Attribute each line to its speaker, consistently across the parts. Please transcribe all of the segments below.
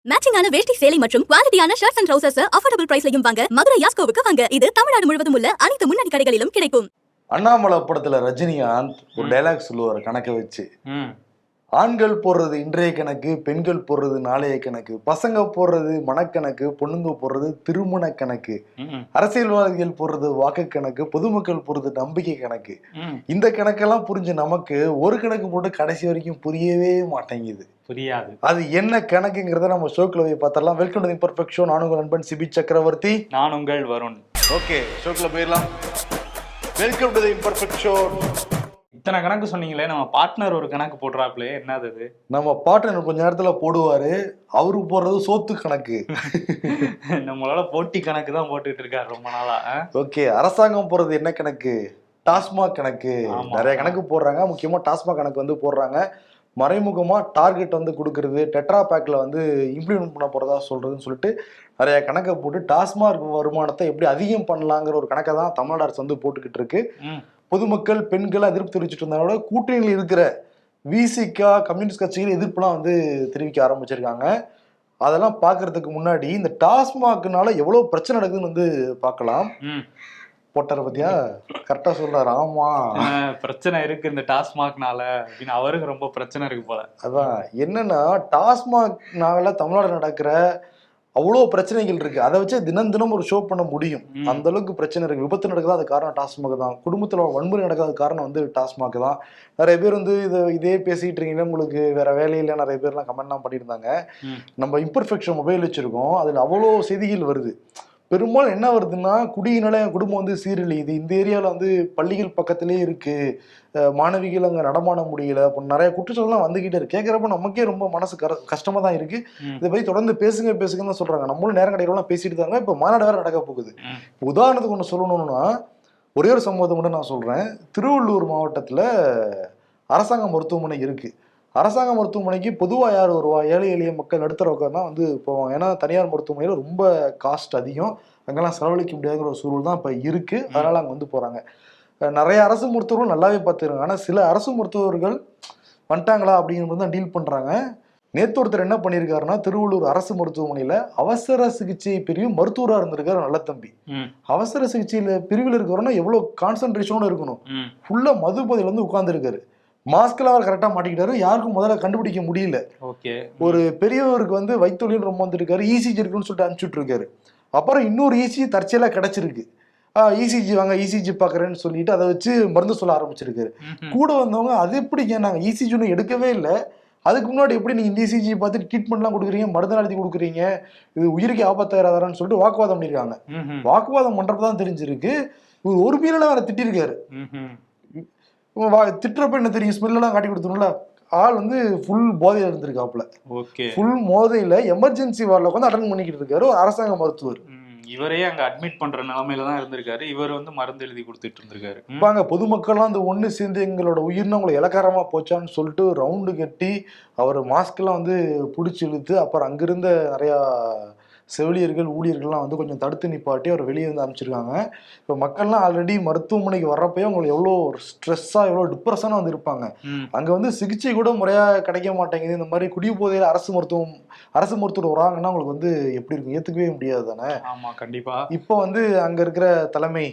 Speaker 1: மேட்சிங்கான வேஷ்டி சேலை மற்றும் குவாலிட்டியான ஷர்ட்ஸ் அண்ட் ட்ரவுசர்ஸ் அஃபோர்டபிள் பிரைஸ்லயும் வாங்க மதுரை யாஸ்கோவுக்கு வாங்க. இது தமிழ்நாடு முழுவதும் உள்ள அனைத்து முன்னணி கடைகளிலும் கிடைக்கும்.
Speaker 2: அண்ணாமலை படத்துல ரஜினிகாந்த் ஒரு டைலாக் சொல்லுவார் கணக்கை வச்சு. ஆண்கள் போடுறது இன்றைய கணக்கு, பெண்கள் போடுறது நாளைய கணக்கு, பசங்க போடுறது மனக்கணக்கு, பொண்ணுங்க போடுறது திருமண கணக்கு, அரசியல்வாதிகள் போடுறது வாக்கு கணக்கு, பொதுமக்கள் போடுறது நம்பிக்கை கணக்கு. இந்த கணக்கெல்லாம் புரிஞ்ச நமக்கு ஒரு கணக்கு போட்டு கடைசி வரைக்கும் புரியவே மாட்டேங்குது.
Speaker 3: புரியாது
Speaker 2: அது என்ன கணக்குங்கிறத நம்ம ஷோக்குள்ள போய் பார்த்தரலாம். Welcome to the imperfect show. நான் உங்கள் நண்பன் சிபி சக்கரவர்த்தி.
Speaker 3: நான் உங்கள் வருண்.
Speaker 2: ஓகே, ஷோக்குள்ள போயிடலாம். Welcome to the imperfect show.
Speaker 3: இத்தனை கணக்கு சொன்னீங்களே, நம்ம பார்ட்னர் ஒரு கணக்கு போடுறாப்லே, என்னது அது?
Speaker 2: நம்ம பார்ட்னர் கொஞ்ச நேரத்துல போடுவாரு. அவருக்கு போடுறது சோத்து கணக்கு.
Speaker 3: நம்மளால போட்டி கணக்கு தான் போட்டுட்டு இருக்காரு ரொம்ப நாளா.
Speaker 2: ஓகே, அரசாங்கம் போடுறது என்ன கணக்கு? டாஸ்மாக் கணக்கு. நிறைய கணக்கு போடுறாங்க. முக்கியமா டாஸ்மாக் கணக்கு வந்து போடுறாங்க. மறைமுகமா டார்கெட் வந்து கொடுக்கறது, டெட்ரா பேக்ல வந்து இம்ப்ளிமெண்ட் பண்ண போறதா சொல்றதுன்னு சொல்லிட்டு நிறைய கணக்கை போட்டு டாஸ்மாக் வருமானத்தை எப்படி அதிகம் பண்ணலாங்கிற ஒரு கணக்கை தான் தமிழ்நாடு அரசு வந்து போட்டுக்கிட்டு இருக்கு. பொதுமக்கள் பெண்கள் எதிர்ப்பு தெரிவிச்சுட்டு இருந்தாலும் கூட்டணியில் இருக்கிற விசிகா கம்யூனிஸ்ட் கட்சிகள் எதிர்ப்புலாம் வந்து தெரிவிக்க ஆரம்பிச்சிருக்காங்க. அதெல்லாம் பார்க்கறதுக்கு முன்னாடி இந்த டாஸ்மாக்னால எவ்வளவு பிரச்சனை நடக்குதுன்னு வந்து பார்க்கலாம். போட்டார பத்தியா கரெக்டா சொல்றாரு. ஆமா,
Speaker 3: பிரச்சனை இருக்கு இந்த டாஸ்மாக்னால அப்படின்னு அவருக்கு ரொம்ப பிரச்சனை இருக்கு போல.
Speaker 2: அதான் என்னன்னா, டாஸ்மாக்னால தமிழ்நாடு நடக்கிற அவ்வளோ பிரச்சனைகள் இருக்கு. அதை வச்சு தினம் தினம் ஒரு ஷோ பண்ண முடியும். அந்த அளவுக்கு பிரச்சனை இருக்கு. விபத்து நடக்குதா, அது காரணம் டாஸ்மாக் தான். குடும்பத்துல வன்முறை நடக்காத காரணம் வந்து டாஸ்மாக் தான். நிறைய பேர் வந்து இதே பேசிட்டு இருக்கீங்களா, உங்களுக்கு வேற வேலையில நிறைய பேர்லாம் கமெண்ட்லாம் பண்ணியிருந்தாங்க. நம்ம இம்பர்ஃபெக்ஷன் மொபைல் வச்சிருக்கோம், அதுல அவ்வளோ செய்திகள் வருது. பெரும்பாலும் என்ன வருதுன்னா, குடியினால என் குடும்பம் வந்து சீரழியுது, இந்த ஏரியாவில் வந்து பள்ளிகள் பக்கத்துலேயே இருக்கு, மாணவிகள் அங்கே நடமாட முடியல, இப்போ நிறைய குற்றச்சாட்டுலாம் வந்துகிட்டே இருக்கு. கேட்குறப்ப நமக்கே ரொம்ப மனசு கஷ்டமாக தான் இருக்கு. இதை பற்றி தொடர்ந்து பேசுங்கன்னு தான் சொல்றாங்க. நம்மளும் நேரம் கடைகள்லாம் பேசிட்டு தாங்க. இப்போ மாநாடு வேற நடக்க போகுது. உதாரணத்துக்கு ஒன்று சொல்லணும்னா, ஒரே ஒரு சம்பவத்தை மட்டும் நான் சொல்றேன். திருவள்ளூர் மாவட்டத்தில் அரசாங்க மருத்துவமனை இருக்கு. அரசாங்க மருத்துவமனைக்கு பொதுவாக யார் வருவா? ஏழை எளிய மக்கள் நடுத்தரவுக்காக தான் வந்து போவாங்க. ஏன்னா தனியார் மருத்துவமனையில் ரொம்ப காஸ்ட் அதிகம், அங்கெல்லாம் செலவழிக்க முடியாதுங்கிற ஒரு சூழல் தான் இப்போ இருக்கு. அதனால அங்கே வந்து போறாங்க. நிறைய அரசு மருத்துவர்கள் நல்லாவே பார்த்துருக்காங்க. ஆனால் சில அரசு மருத்துவர்கள் வந்துட்டாங்களா அப்படிங்கிறது தான் டீல் பண்றாங்க. நேற்று ஒருத்தர் என்ன பண்ணியிருக்காருன்னா, திருவள்ளூர் அரசு மருத்துவமனையில அவசர சிகிச்சை பிரிவு மருத்துவராக இருந்திருக்காரு. நல்ல தம்பி. அவசர சிகிச்சையில பிரிவில் இருக்கிறவனா எவ்வளவு கான்சன்ட்ரேஷனோட இருக்கணும். ஃபுல்லா மது போதையில வந்து உட்கார்ந்துருக்காரு. மாஸ்க்ல அவர் கரெக்டா மாட்டிக்கிட்டாரு. யாருக்கும் முதல்ல கண்டுபிடிக்க முடியல. ஒரு பெரியவருக்கு வந்து வயிற்றுலின்னு ரொம்ப வந்துருக்காரு. இசிஜி இருக்குன்னு சொல்லிட்டு அனுப்பிச்சுட்டு இருக்காரு. அப்புறம் இன்னொரு இசிஜி தற்செயலா கிடைச்சிருக்கு. இசிஜி வாங்க, இசிஜி பாக்குறேன்னு சொல்லிட்டு அதை வச்சு மருந்து சொல்ல ஆரம்பிச்சிருக்காரு. கூட வந்தவங்க அது எப்படி நாங்க இசிஜி ஒன்றும் எடுக்கவே இல்லை, அதுக்கு முன்னாடி எப்படி நீங்க இந்த இசிஜி பார்த்துட்டு ட்ரீட்மெண்ட்லாம் கொடுக்குறீங்க, மருந்து நடத்தி கொடுக்குறீங்க, இது உயிருக்கு ஆபத்தாயிராதான்னு சொல்லிட்டு வாக்குவாதம் பண்ணிருக்காங்க. வாக்குவாதம் பண்றப்பதான் தெரிஞ்சிருக்கு இவர் ஒரு பீரியட்ல வேற திட்டிருக்காரு. திட்டுறப்ப என்ன தெரியும், ஸ்மெல்லாம் காட்டி கொடுத்தோம்ல. ஆள் வந்து ஃபுல் போதையில இருந்திருக்காப்புல. ஃபுல் போதையில எமர்ஜென்சி வார்டில் உட்காந்து அட்டன் பண்ணிக்கிட்டு இருக்காரு ஒரு அரசாங்க மருத்துவர்.
Speaker 3: இவரே அங்க அட்மிட் பண்ற நிலைமையில தான் இருந்திருக்காரு. இவர் வந்து மருந்து எழுதி கொடுத்துட்டு இருந்திருக்காரு.
Speaker 2: இப்பாங்க பொதுமக்கள்லாம் அந்த ஒண்ணு சேர்ந்து எங்களோட உயிர்னா உங்களை இலக்காரமா போச்சான்னு சொல்லிட்டு ரவுண்டு கட்டி அவர் மாஸ்க் எல்லாம் வந்து பிடிச்சி இழுத்து, அப்புறம் அங்கிருந்த நிறைய செவிலியர்கள் ஊழியர்கள்லாம் வந்து கொஞ்சம் தடுத்து நிப்பாட்டி அவர் வெளியே வந்து அனுப்பிச்சிருக்காங்க. இப்போ மக்கள்லாம் ஆல்ரெடி மருத்துவமனைக்கு வர்றப்பயே அவங்களுக்கு எவ்வளோ ஸ்ட்ரெஸ்ஸாக எவ்வளோ டிப்ரெஷனாக வந்து இருப்பாங்க. அங்கே வந்து சிகிச்சை கூட முறையாக கிடைக்க மாட்டேங்குது. இந்த மாதிரி குடிபோதையில் அரசு மருத்துவர் வராங்கன்னா அவங்களுக்கு வந்து எப்படி இருக்கும், ஏற்றுக்கவே முடியாது தானே.
Speaker 3: ஆமாம், கண்டிப்பாக.
Speaker 2: இப்போ வந்து அங்கே இருக்கிற தலைமை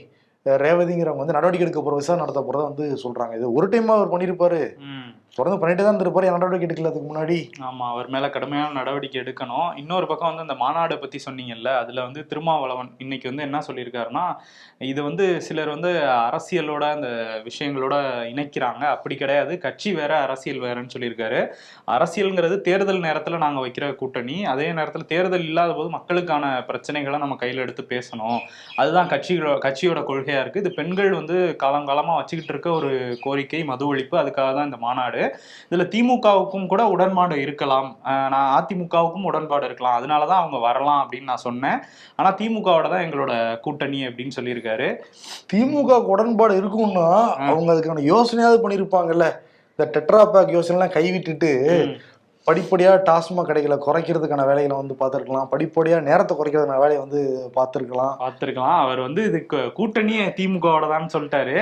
Speaker 2: ரேவதிங்கிறவங்க வந்து நடவடிக்கை எடுக்க போகிற, விசாரணை நடத்த போகிறதா வந்து சொல்கிறாங்க. இது ஒரு டைமாக அவர் பண்ணியிருப்பாரு, தொடர்ந்து பண்ணிட்டு தான் இருப்பாரு. நடவடிக்கை எடுக்கல அதுக்கு முன்னாடி.
Speaker 3: ஆமா, அவர் மேல கடுமையான நடவடிக்கை எடுக்கணும். இன்னொரு பக்கம் வந்து அந்த மாநாடை பத்தி சொன்னீங்கல்ல, அதுல வந்து திருமாவளவன் இன்னைக்கு வந்து என்ன சொல்லியிருக்காருன்னா, இது வந்து சிலர் வந்து அரசியலோட அந்த விஷயங்களோட இணைக்கிறாங்க, அப்படி கிடையாது, கட்சி வேற அரசியல் வேறன்னு சொல்லியிருக்காரு. அரசியல்ங்கிறது தேர்தல் நேரத்துல நாங்க வைக்கிற கூட்டணி, அதே நேரத்துல தேர்தல் இல்லாத போது மக்களுக்கான பிரச்சனைகளை நம்ம கையில எடுத்து பேசணும், அதுதான் கட்சியோட கொள்கையா இருக்கு. இது பெண்கள் வந்து காலங்காலமா வச்சுக்கிட்டு இருக்க ஒரு கோரிக்கை, மது ஒழிப்பு, அதுக்காக தான் இந்த மாநாடு. இதுல திமுகவுக்கும் கூட உடன்பாடு இருக்கலாம், நான் அதிமுகவுக்கும் உடன்பாடு இருக்கலாம், அதனாலதான் அவங்க வரலாம் அப்படின்னு நான் சொன்னேன். ஆனா திமுகவோட தான் எங்களோட கூட்டணி அப்படின்னு சொல்லியிருக்காரு.
Speaker 2: திமுக உடன்பாடு இருக்கும்னா அவங்க அதுக்கான யோசனையாவது பண்ணிருப்பாங்கல்ல. இந்த டெட்ரா பேக் யோசனை எல்லாம் கைவிட்டுட்டு படிப்படியா டாஸ்மாக் கடைகளை குறைக்கிறதுக்கான வேலைகளை வந்து பார்த்துருக்கலாம், படிப்படியா நேரத்தை குறைக்கிறதுக்கான வேலையை வந்து பார்த்துருக்கலாம்.
Speaker 3: அவர் வந்து இது கூட்டணியே திமுகவோட தான் சொல்லிட்டாரு.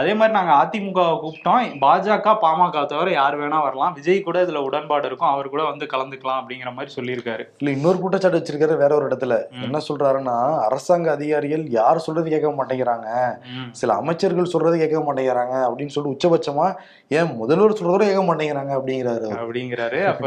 Speaker 3: அதே மாதிரி நாங்க அதிமுகவை கூப்பிட்டோம், பாஜக பாமக தவிர யார் வேணா வரலாம், விஜய் கூட இதுல உடன்பாடு இருக்கும், அவர் கூட வந்து கலந்துக்கலாம் அப்படிங்கிற மாதிரி சொல்லியிருக்காரு.
Speaker 2: இல்ல இன்னொரு குற்றச்சாட்டு வச்சிருக்காரு வேற ஒரு இடத்துல. என்ன சொல்றாருன்னா, அரசாங்க அதிகாரிகள் யார் சொல்றது கேட்க மாட்டேங்கிறாங்க, சில அமைச்சர்கள் சொல்றது கேட்க மாட்டேங்கிறாங்க அப்படின்னு சொல்லிட்டு உச்சபட்சமா ஏன் முதல்வர் சொல்றதோட கேட்க மாட்டேங்கிறாங்க அப்படிங்கிறாரு.
Speaker 3: அப்ப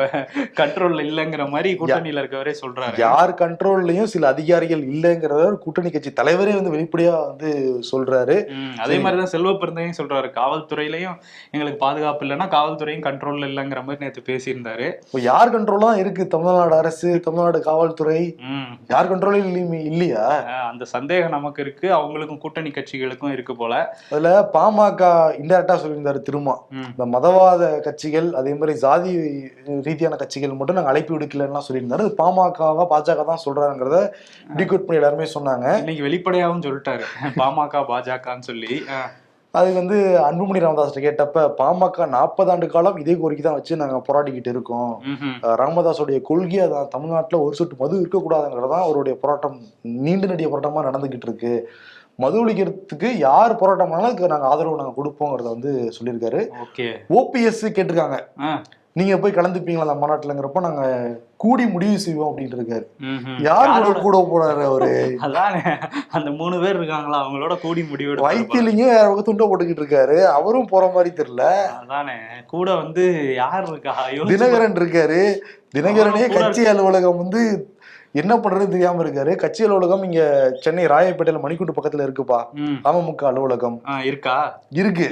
Speaker 3: கண்ட்ரோல்ல இல்லங்கிற மாதிரி கூட்டணியில இருக்கவரே சொல்றாரு.
Speaker 2: யார் கண்ட்ரோல்லயும் சில அதிகாரிகள் இல்லைங்கிறத கூட்டணி கட்சி தலைவரே வந்து வெளிப்படையா வந்து சொல்றாரு.
Speaker 3: அதே மாதிரிதான் செல்வ பெருந்தையும் சொல்றாரு, காவல்துறையிலையும் எங்களுக்கு பாதுகாப்பு இல்லைன்னா காவல்துறையும் கண்ட்ரோல்ல இல்லைங்கிற மாதிரி நேற்று பேசியிருந்தாரு.
Speaker 2: இப்போ யார் கண்ட்ரோல்லாம் இருக்கு? தமிழ்நாடு அரசு, தமிழ்நாடு காவல்துறை யார் கண்ட்ரோலும் இல்லையா?
Speaker 3: அந்த சந்தேகம் நமக்கு இருக்கு, அவங்களுக்கும் கூட்டணி கட்சிகளுக்கும் இருக்கு போல.
Speaker 2: அதுல பாமக இன்டைரக்டா சொல்லியிருந்தாரு திரும்ப, இந்த மதவாத கட்சிகள் அதே மாதிரி ஜாதி ரீதியான கட்சிகள் மட்டும் நாங்க அழைப்பு விடுக்கலன்னா சொல்லியிருந்தாரு. அது பாமகவா பாஜக தான் சொல்றாங்கிறத டிகோட் பண்ணி எல்லாருமே சொன்னாங்க.
Speaker 3: இன்னைக்கு வெளிப்படையாகவும் சொல்லிட்டாரு பாமக பாஜகன்னு சொல்லி.
Speaker 2: அது வந்து அன்புமணி ராமதாஸ் கேட்டப்ப பாமக 40 ஆண்டு காலம் இதே கோரிக்கை தான் வச்சு நாங்க போராடிக்கிட்டு இருக்கோம், ராமதாஸோடைய கொள்கையா தான் தமிழ்நாட்டுல ஒரு சொட்டு மது இருக்கக்கூடாதுங்கிறதான் அவருடைய போராட்டம் நீண்ட நெடிய போராட்டமா நடந்துகிட்டு இருக்கு, மது ஒழிக்கிறதுக்கு யார் போராட்டம் பண்ணாலும் அதுக்கு நாங்க ஆதரவு நாங்க கொடுப்போங்கிறத வந்து சொல்லியிருக்காரு. ஓபிஎஸ் கேட்டிருக்காங்க, நீங்க போய் கலந்துப்பீங்களா அந்த மாநாட்டுலங்கிறப்ப நாங்க கூடி முடிவு செய்வோம் அப்படின்னு இருக்காரு. யாரோட கூட போறாரு அவரு?
Speaker 3: அதானே அந்த 3 பேர் இருக்காங்களா, அவங்களோட கூடி முடிவு.
Speaker 2: வைத்திலிங்க வேற பக்கம் துண்டை போட்டுக்கிட்டு இருக்காரு, அவரும் போற மாதிரி தெரியல.
Speaker 3: அதானே கூட வந்து யார் இருக்கா?
Speaker 2: தினகரன் இருக்காரு. தினகரனே கட்சி அலுவலகம் வந்து என்ன பண்றதுன்னு தெரியாம இருக்காரு. கட்சி அலுவலகம் இங்க சென்னை ராயப்பேட்டையில மணிக்கூட்டு பக்கத்துல இருக்குப்பா அமமுக அலுவலகம். இருக்கு.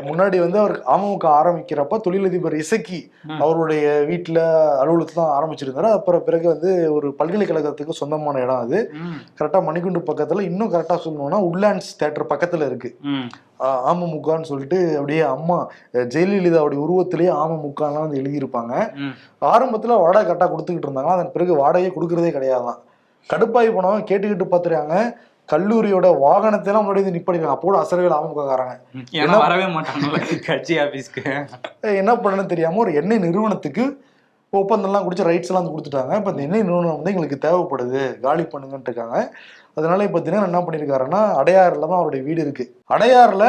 Speaker 2: முன்னாடி வந்து அவர் அமமுக ஆரம்பிக்கிறப்ப தொழிலதிபர் இசக்கி அவருடைய வீட்டுல அலுவலகத்தை தான் ஆரம்பிச்சிருந்தாரு. அப்புறம் பிறகு வந்து ஒரு பல்கலைக்கழகத்துக்கு சொந்தமான இடம் அது. கரெக்டா மணிக்கூண்டு பக்கத்துல, இன்னும் கரெக்டா சொல்லணும்னா உட்லாண்ட்ஸ் தியேட்டர் பக்கத்துல இருக்கு அமமுகன்னு சொல்லிட்டு. அப்படியே அம்மா ஜெயலலிதாவுடைய உருவத்திலேயே அமமுகலாம் வந்து எழுதியிருப்பாங்க. ஆரம்பத்துல வாடகை கரெக்டா கொடுத்துக்கிட்டு இருந்தாங்க, அதன் பிறகு வாடகையே கொடுக்கறதே கிடையாதான். கடுப்பாகி போனவங்க கேட்டுக்கிட்டு பாத்துறாங்க, கல்லூரியோட வாகனத்தை எல்லாம் முன்னாடி நிப்பாடிக்கிறாங்க. அப்போ அசரவேல் அமமுகக்காரங்க
Speaker 3: வரவே மாட்டாங்க கட்சி ஆபீஸ்க்கு.
Speaker 2: என்ன பண்ணணும்னு தெரியாம ஒரு எண்ணெய் நிறுவனத்துக்கு ஒப்பந்தம்லாம் குடிச்சு ரைட்ஸ் எல்லாம் கொடுத்துட்டாங்க. இப்ப இந்த எண்ணெய் நிறுவனம் வந்து எங்களுக்கு தேவைப்படுது, காலி பண்ணுங்கன்ட்டு இருக்காங்க. அதனால இப்ப தினம் என்ன பண்ணிருக்காருன்னா, அடையாறுல தான் அவருடைய வீடு இருக்கு. அடையாறுல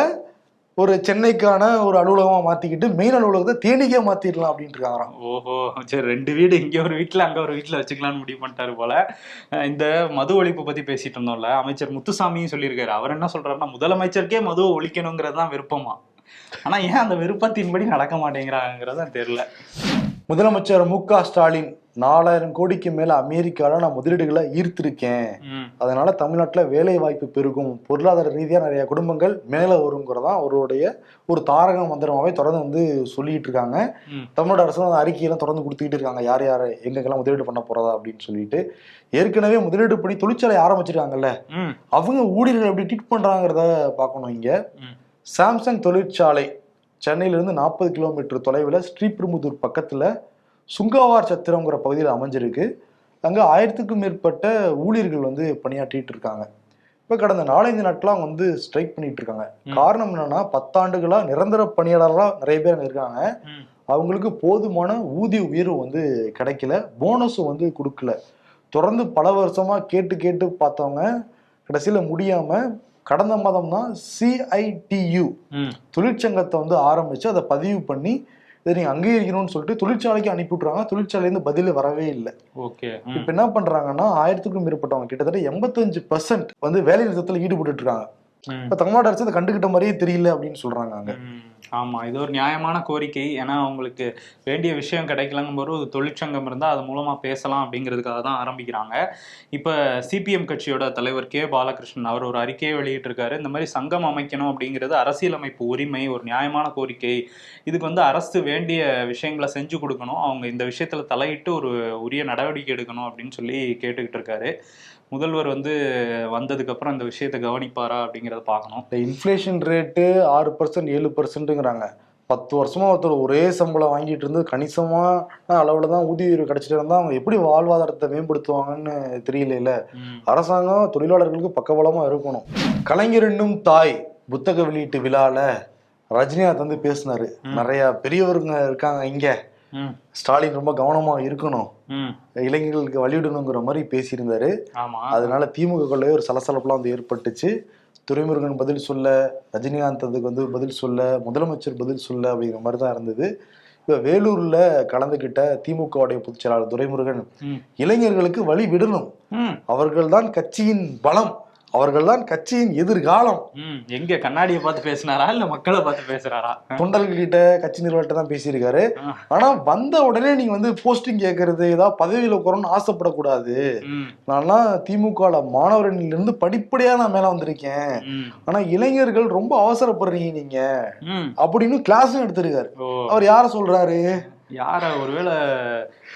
Speaker 2: ஒரு சென்னைக்கான ஒரு அலுவலகமா மாத்திக்கிட்டு மெயின் அலுவலகத்தை தேனிக்கே மாத்திடலாம் அப்படின்ட்டு இருக்காங்க.
Speaker 3: ஓஹோ, சரி, 2 வீடு இங்க ஒரு வீட்டுல அங்க ஒரு வீட்டுல வச்சுக்கலாம்னு முடிவு பண்ணிட்டாரு போல. இந்த மது ஒழிப்பு பத்தி பேசிட்டு இருந்தோம்ல, அமைச்சர் முத்துசாமியும் சொல்லியிருக்காரு. அவர் என்ன சொல்றாருன்னா, முதலமைச்சருக்கே மதுவை ஒழிக்கணுங்கிறது தான் விருப்பமா, ஆனா ஏன் அந்த விருப்பத்தின்படி நடக்க மாட்டேங்கிறாங்கிறத தெரியல.
Speaker 2: முதலமைச்சர் மு.க. ஸ்டாலின் 4000 கோடிக்கு மேல அமெரிக்கால நான் முதலீடுகளை ஈர்த்திருக்கேன், அதனால தமிழ்நாட்டுல வேலை வாய்ப்பு பெருகும், பொருளாதார ரீதியா நிறைய குடும்பங்கள் மேல வருங்கிறதா அவருடைய ஒரு தாரக மந்திரமாவே தொடர்ந்து வந்து சொல்லிட்டு இருக்காங்க. தமிழ்நாடு அரசு அந்த அறிக்கையெல்லாம் தொடர்ந்து கொடுத்துக்கிட்டு இருக்காங்க, யார் யார் எங்கெல்லாம் முதலீடு பண்ண போறதா அப்படின்னு சொல்லிட்டு. ஏற்கனவே முதலீடு பண்ணி தொழிற்சாலை ஆரம்பிச்சிருக்காங்கல்ல, அவங்க ஊழியர்கள் எப்படி ட்ரீட் பண்றாங்கிறத பார்க்கணும். இங்க சாம்சங் தொழிற்சாலை சென்னையிலிருந்து 40 கிலோமீட்டர் தொலைவில் ஸ்ரீபெரும்புதூர் பக்கத்துல சுங்கவார் சத்திரங்கிற பகுதியில் அமைஞ்சிருக்கு. அங்கே 1000க்கும் மேற்பட்ட ஊழியர்கள் வந்து பணியாற்றிட்டு இருக்காங்க. இப்போ கடந்த 4-5 நாட்களாக அவங்க வந்து ஸ்ட்ரைக் பண்ணிட்டு இருக்காங்க. காரணம் என்னன்னா, 10 ஆண்டுகளா நிரந்தர பணியாளர்களாக நிறைய பேர் அங்கே இருக்காங்க. அவங்களுக்கு போதுமான ஊதிய உயர்வு வந்து கிடைக்கல, போனஸும் வந்து கொடுக்கல. தொடர்ந்து பல வருஷமா கேட்டு பார்த்தவங்க கடைசியில முடியாம கடந்த மாதம் தான் CITU தொழிற்சங்கத்தை வந்து ஆரம்பிச்சு அதை பதிவு பண்ணி இதை நீங்க அங்கீகரிக்கணும்னு சொல்லிட்டு தொழிற்சாலைக்கு அனுப்பி விட்டுறாங்க. தொழிற்சாலையிலிருந்து பதில் வரவே இல்லை. இப்ப என்ன பண்றாங்கன்னா, 1000க்கும் மேற்பட்டவங்க கிட்டத்தட்ட 85% வந்து வேலை நிறுத்தத்துல ஈடுபட்டு இருக்காங்க. இப்ப தமிழ்நாடு அரசு அதை கண்டுகிட்ட மாதிரியே தெரியல அப்படின்னு சொல்றாங்க அங்க.
Speaker 3: ஆமா, இது ஒரு நியாயமான கோரிக்கை. ஏன்னா அவங்களுக்கு வேண்டிய விஷயம் கிடைக்கலங்கும் போது ஒரு தொழிற்சங்கம் இருந்தால் அது மூலமா பேசலாம் அப்படிங்கிறதுக்காக தான் ஆரம்பிக்கிறாங்க. இப்ப CPM கட்சியோட தலைவர் K. பாலகிருஷ்ணன் அவர் ஒரு அறிக்கையை வெளியிட்டு இருக்காரு. இந்த மாதிரி சங்கம் அமைக்கணும் அப்படிங்கிறது அரசியலமைப்பு உரிமை, ஒரு நியாயமான கோரிக்கை. இதுக்கு வந்து அரசு வேண்டிய விஷயங்களை செஞ்சு கொடுக்கணும், அவங்க இந்த விஷயத்துல தலையிட்டு ஒரு உரிய நடவடிக்கை எடுக்கணும் அப்படின்னு சொல்லி கேட்டுக்கிட்டு இருக்காரு. முதல்வர் வந்து வந்ததுக்கு அப்புறம் இந்த விஷயத்தை கவனிப்பாரா அப்படிங்கறத பார்க்கணும்.
Speaker 2: Inflation rate 6% 7%ங்கிறாங்க. 10 வருஷமா ஒருத்தர் ஒரே சம்பளம் வாங்கிட்டு இருந்து கணிசமான அளவுல தான் ஊதிய உயர்வு கிடைச்சிட்டு இருந்தா அவங்க எப்படி வாழ்வாதாரத்தை மேம்படுத்துவாங்கன்னு தெரியல. அரசாங்கம் தொழிலாளர்களுக்கு பக்கபலமா இருக்கணும். கலைஞர் என்னும் தாய் புத்தக வெளியீட்டு விழால ரஜினிகாந்த் வந்து பேசினாரு. நிறைய பெரியவருங்க இருக்காங்க இங்க, ஸ்டாலின் ரொம்ப கவனமா இருக்கணும், இளைஞர்களுக்கு வழிவிடணுங்கிற மாதிரி பேசியிருந்தாரு. அதனால திமுகக்குள்ளே ஒரு சலசலப்புலாம் வந்து ஏற்பட்டுச்சு. துரைமுருகன் பதில் சொல்ல, ரஜினிகாந்த் அதுக்கு வந்து பதில் சொல்ல, முதலமைச்சர் பதில் சொல்ல அப்படிங்கிற மாதிரி தான் இருந்தது. இப்ப வேலூர்ல கலந்துகிட்ட திமுகவுடைய பொதுச் செயலாளர் துரைமுருகன் இளைஞர்களுக்கு வழி விடணும், அவர்கள்தான் கட்சியின் பலம், அவர்கள்தான் கட்சியின் எதிர்காலம்.
Speaker 3: எங்க கண்ணாடியை பார்த்து பேசினாரா இல்ல மக்களை பார்த்து பேசுறாரா?
Speaker 2: தொண்டர்கள் கிட்ட, கட்சி நிர்வாகிட்ட தான் பேசியிருக்காரு. ஆனா வந்த உடனே நீங்க வந்து போஸ்டிங் கேட்கறது, ஏதாவது பதவியில உட்காரணும்னு ஆசைப்படக்கூடாது. நான்லாம் திமுக மாணவர்களில இருந்து படிப்படியா நான் மேல வந்திருக்கேன், ஆனா இளைஞர்கள் ரொம்ப அவசரப்படுறீங்க நீங்க அப்படின்னு கிளாஸும் எடுத்திருக்காரு. அவர் யார சொல்றாரு?
Speaker 3: யார? ஒருவேளை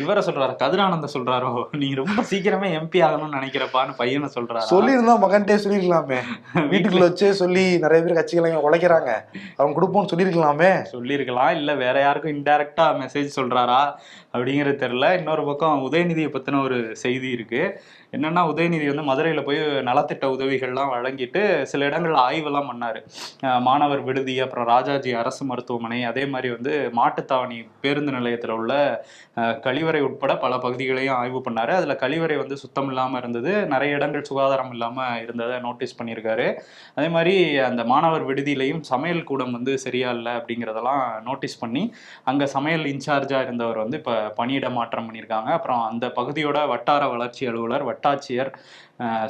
Speaker 3: இவரை சொல்றாரு, கதிரானந்த சொல்றாரோ, நீ ரொம்ப சீக்கிரமே எம்பி ஆகணும்னு நினைக்கிறப்பான்னு பையனை சொல்றாரு.
Speaker 2: சொல்லியிருந்தா மகன்டே சொல்லிருக்கலாமே, வீட்டுக்குள்ள வச்சே சொல்லி நிறைய பேர் கட்சிகள் உழைக்கிறாங்க, அவங்க கொடுப்போம்னு சொல்லியிருக்கலாமே.
Speaker 3: சொல்லியிருக்கலாம், இல்ல வேற யாருக்கும் இன்டைரக்டா மெசேஜ் சொல்றாரா அப்படிங்கிறது தெரியல. இன்னொரு பக்கம் உதயநிதியை பத்தின ஒரு செய்தி இருக்கு. என்னன்னா, உதயநிதி வந்து மதுரையில போய் நலத்திட்ட உதவிகள்லாம் வழங்கிட்டு சில இடங்கள்ல ஆய்வெல்லாம் பண்ணாரு. மாணவர் விடுதி, அப்புறம் ராஜாஜி அரசு மருத்துவமனை, அதே மாதிரி வந்து மாட்டுத்தாவணி பேருந்து நிலையத்துல உள்ள கழிவறை உட்பட பல பகுதிகளையும் ஆய்வு பண்ணாரு. அதுல கழிவறை வந்து சுத்தம் இல்லாம இருந்தது, நிறைய இடங்கள் சுகாதாரம் இல்லாம இருந்ததை நோட்டீஸ் பண்ணியிருக்காரு. அதே மாதிரி அந்த மாணவர் விடுதியிலையும் சமையல் கூடம் வந்து சரியா இல்லை அப்படிங்கிறதெல்லாம் நோட்டீஸ் பண்ணி அங்க சமையல் இன்சார்ஜா இருந்தவர் வந்து இப்ப பணியிட மாற்றம் பண்ணியிருக்காங்க. அப்புறம் அந்த பகுதியோட வட்டார வளர்ச்சி அலுவலர், வட்டாட்சியர்,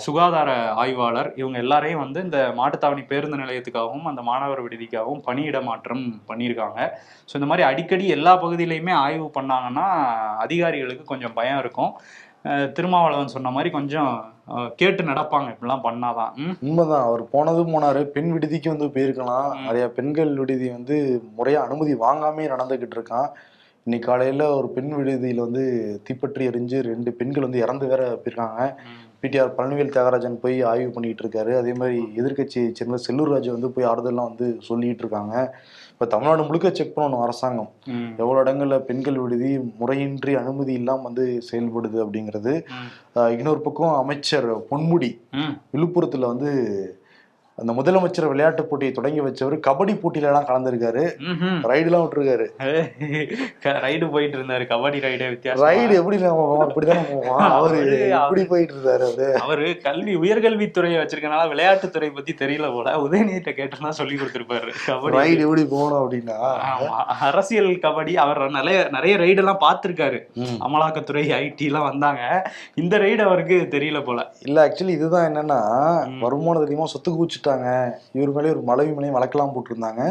Speaker 3: சுகாதார ஆய்வாளர், இவங்க எல்லாரையும் வந்து இந்த மாட்டுத்தாவணி பேருந்து நிலையத்துக்காகவும் அந்த மாணவர் விடுதிக்காகவும் பணியிட மாற்றம் பண்ணியிருக்காங்க. ஸோ இந்த மாதிரி அடிக்கடி எல்லா பகுதியிலையுமே ஆய்வு பண்ணாங்கன்னா அதிகாரிகளுக்கு கொஞ்சம் பயம் இருக்கும். திருமாவளவன் சொன்ன மாதிரி கொஞ்சம் கேட்டு நடப்பாங்க இப்படிலாம் பண்ணாதான்.
Speaker 2: உண்மைதான், அவர் போனாரு. பெண் விடுதிக்கு வந்து போயிருக்கலாம், நிறைய பெண்கள் விடுதி வந்து முறையா அனுமதி வாங்காமே நடந்துகிட்டு இருக்கான். இன்னைக்கு காலையில ஒரு பெண் விடுதியில வந்து தீப்பற்றி எரிஞ்சு 2 பெண்கள் வந்து இறந்து வேற போயிருக்காங்க. பிடிஆர் பழனிவேல் தியாகராஜன் போய் ஆய்வு பண்ணிட்டு இருக்காரு. அதே மாதிரி எதிர்கட்சியை சேர்ந்த செல்லூர் ராஜு வந்து போய் ஆறுதல்லாம் வந்து சொல்லிட்டு இருக்காங்க. இப்ப தமிழ்நாடு முழுக்க செக் பண்ணணும் அரசாங்கம், எவ்வளவு இடங்கள்ல பெண்கள் விடுதி முறையின்றி அனுமதி இல்லாம வந்து செயல்படுது அப்படிங்கிறது. இன்னொரு பக்கம் அமைச்சர் பொன்முடி விழுப்புரத்துல வந்து அந்த முதலமைச்சர் விளையாட்டு போட்டியை தொடங்கி வச்சவர் கபடி போட்டியில எல்லாம் கலந்துருக்காரு, ரைடு எல்லாம் விட்டுருக்காரு.
Speaker 3: ரைடு போயிட்டு இருந்தாரு, கபடி ரைடு. வித்தியாசம்
Speaker 2: ரைடு எப்படி அப்படிதானே போவான் அவரு, எப்படி போயிட்டு இருந்தாரு அவரு
Speaker 3: கல்வி உயர்கல்வித்துறையை வச்சிருக்கனால விளையாட்டுத்துறை பத்தி தெரியல போல. உதயநிதிட்ட கேட்டா சொல்லி கொடுத்திருப்பாரு கபடி
Speaker 2: ரைடு எப்படி போகணும் அப்படின்னா.
Speaker 3: அரசியல் கபடி அவர் நிறைய ரைடு எல்லாம் பார்த்திருக்காரு, அமலாக்கத்துறை ஐடி எல்லாம் வந்தாங்க. இந்த ரைடு அவருக்கு தெரியல போல.
Speaker 2: இல்ல ஆக்சுவலி இதுதான் என்னன்னா, வருமானம் அதிகமா சொத்துக்கு வச்சுட்டு இவர் மேலே ஒரு மலையும் வழக்கெல்லாம் போட்டிருந்தாங்க.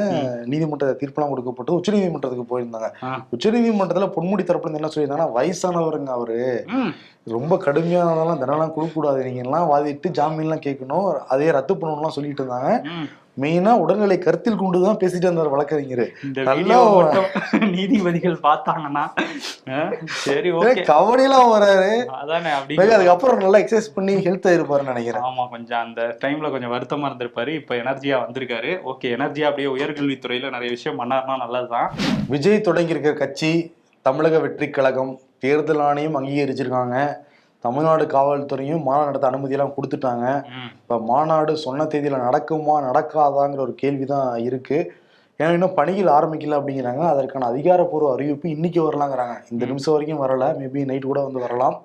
Speaker 2: நீதிமன்ற தீர்ப்பெல்லாம் கொடுக்கப்பட்டு உச்ச நீதிமன்றத்துக்கு போயிருந்தாங்க. உச்ச நீதிமன்றத்துல பொன்முடி தரப்புல என்ன சொல்லியிருந்தாங்கன்னா, வயசானவருங்க அவரு, ரொம்ப கடுமையானதெல்லாம் தண்டனை கொடுக்க கூடாது, நீங்க எல்லாம் வாதிட்டு ஜாமீன் எல்லாம் கேட்கணும், அதே ரத்து பண்ணணும்லாம் சொல்லிட்டு இருந்தாங்க. மெயினா உடல்நிலை கருத்தில் கொண்டுதான் பேசிட்டு இருந்தார் வழக்கறிஞர்.
Speaker 3: நீதிபதிகள் பார்த்தாங்கன்னா சரி
Speaker 2: கவலையெல்லாம் வராரு,
Speaker 3: அதானே.
Speaker 2: அதுக்கப்புறம் நல்லா எக்ஸசைஸ் பண்ணி ஹெல்த் ஆயிருப்பாருன்னு நினைக்கிறேன்.
Speaker 3: ஆமா, கொஞ்சம் அந்த டைம்ல கொஞ்சம் வருத்தமா இருந்திருப்பாரு. இப்ப எனர்ஜியா வந்திருக்காரு. ஓகே, எனர்ஜியா அப்படியே உயர்கல்வித்துறையில நிறைய விஷயம் பண்ணாருன்னா நல்லதுதான்.
Speaker 2: விஜய் தொடங்கி இருக்கிற கட்சி தமிழக வெற்றி கழகம் தேர்தல் ஆணையம் அங்கீகரிச்சிருக்காங்க. தமிழ்நாடு காவல்துறையும் மாநாடு நடத்த அனுமதியெல்லாம் கொடுத்துட்டாங்க. இப்போ மாநாடு சொன்ன தேதியில் நடக்குமா நடக்காதாங்கிற ஒரு கேள்விதான் இருக்கு. ஏன்னா இன்னும் பணிகள் ஆரம்பிக்கல அப்படிங்கிறாங்க. அதற்கான அதிகாரப்பூர்வ அறிவிப்பு இன்னைக்கு வரலாங்கிறாங்க. இந்த நிமிஷம் வரைக்கும் வரல, மேபி நைட் கூட வந்து வரலாம்.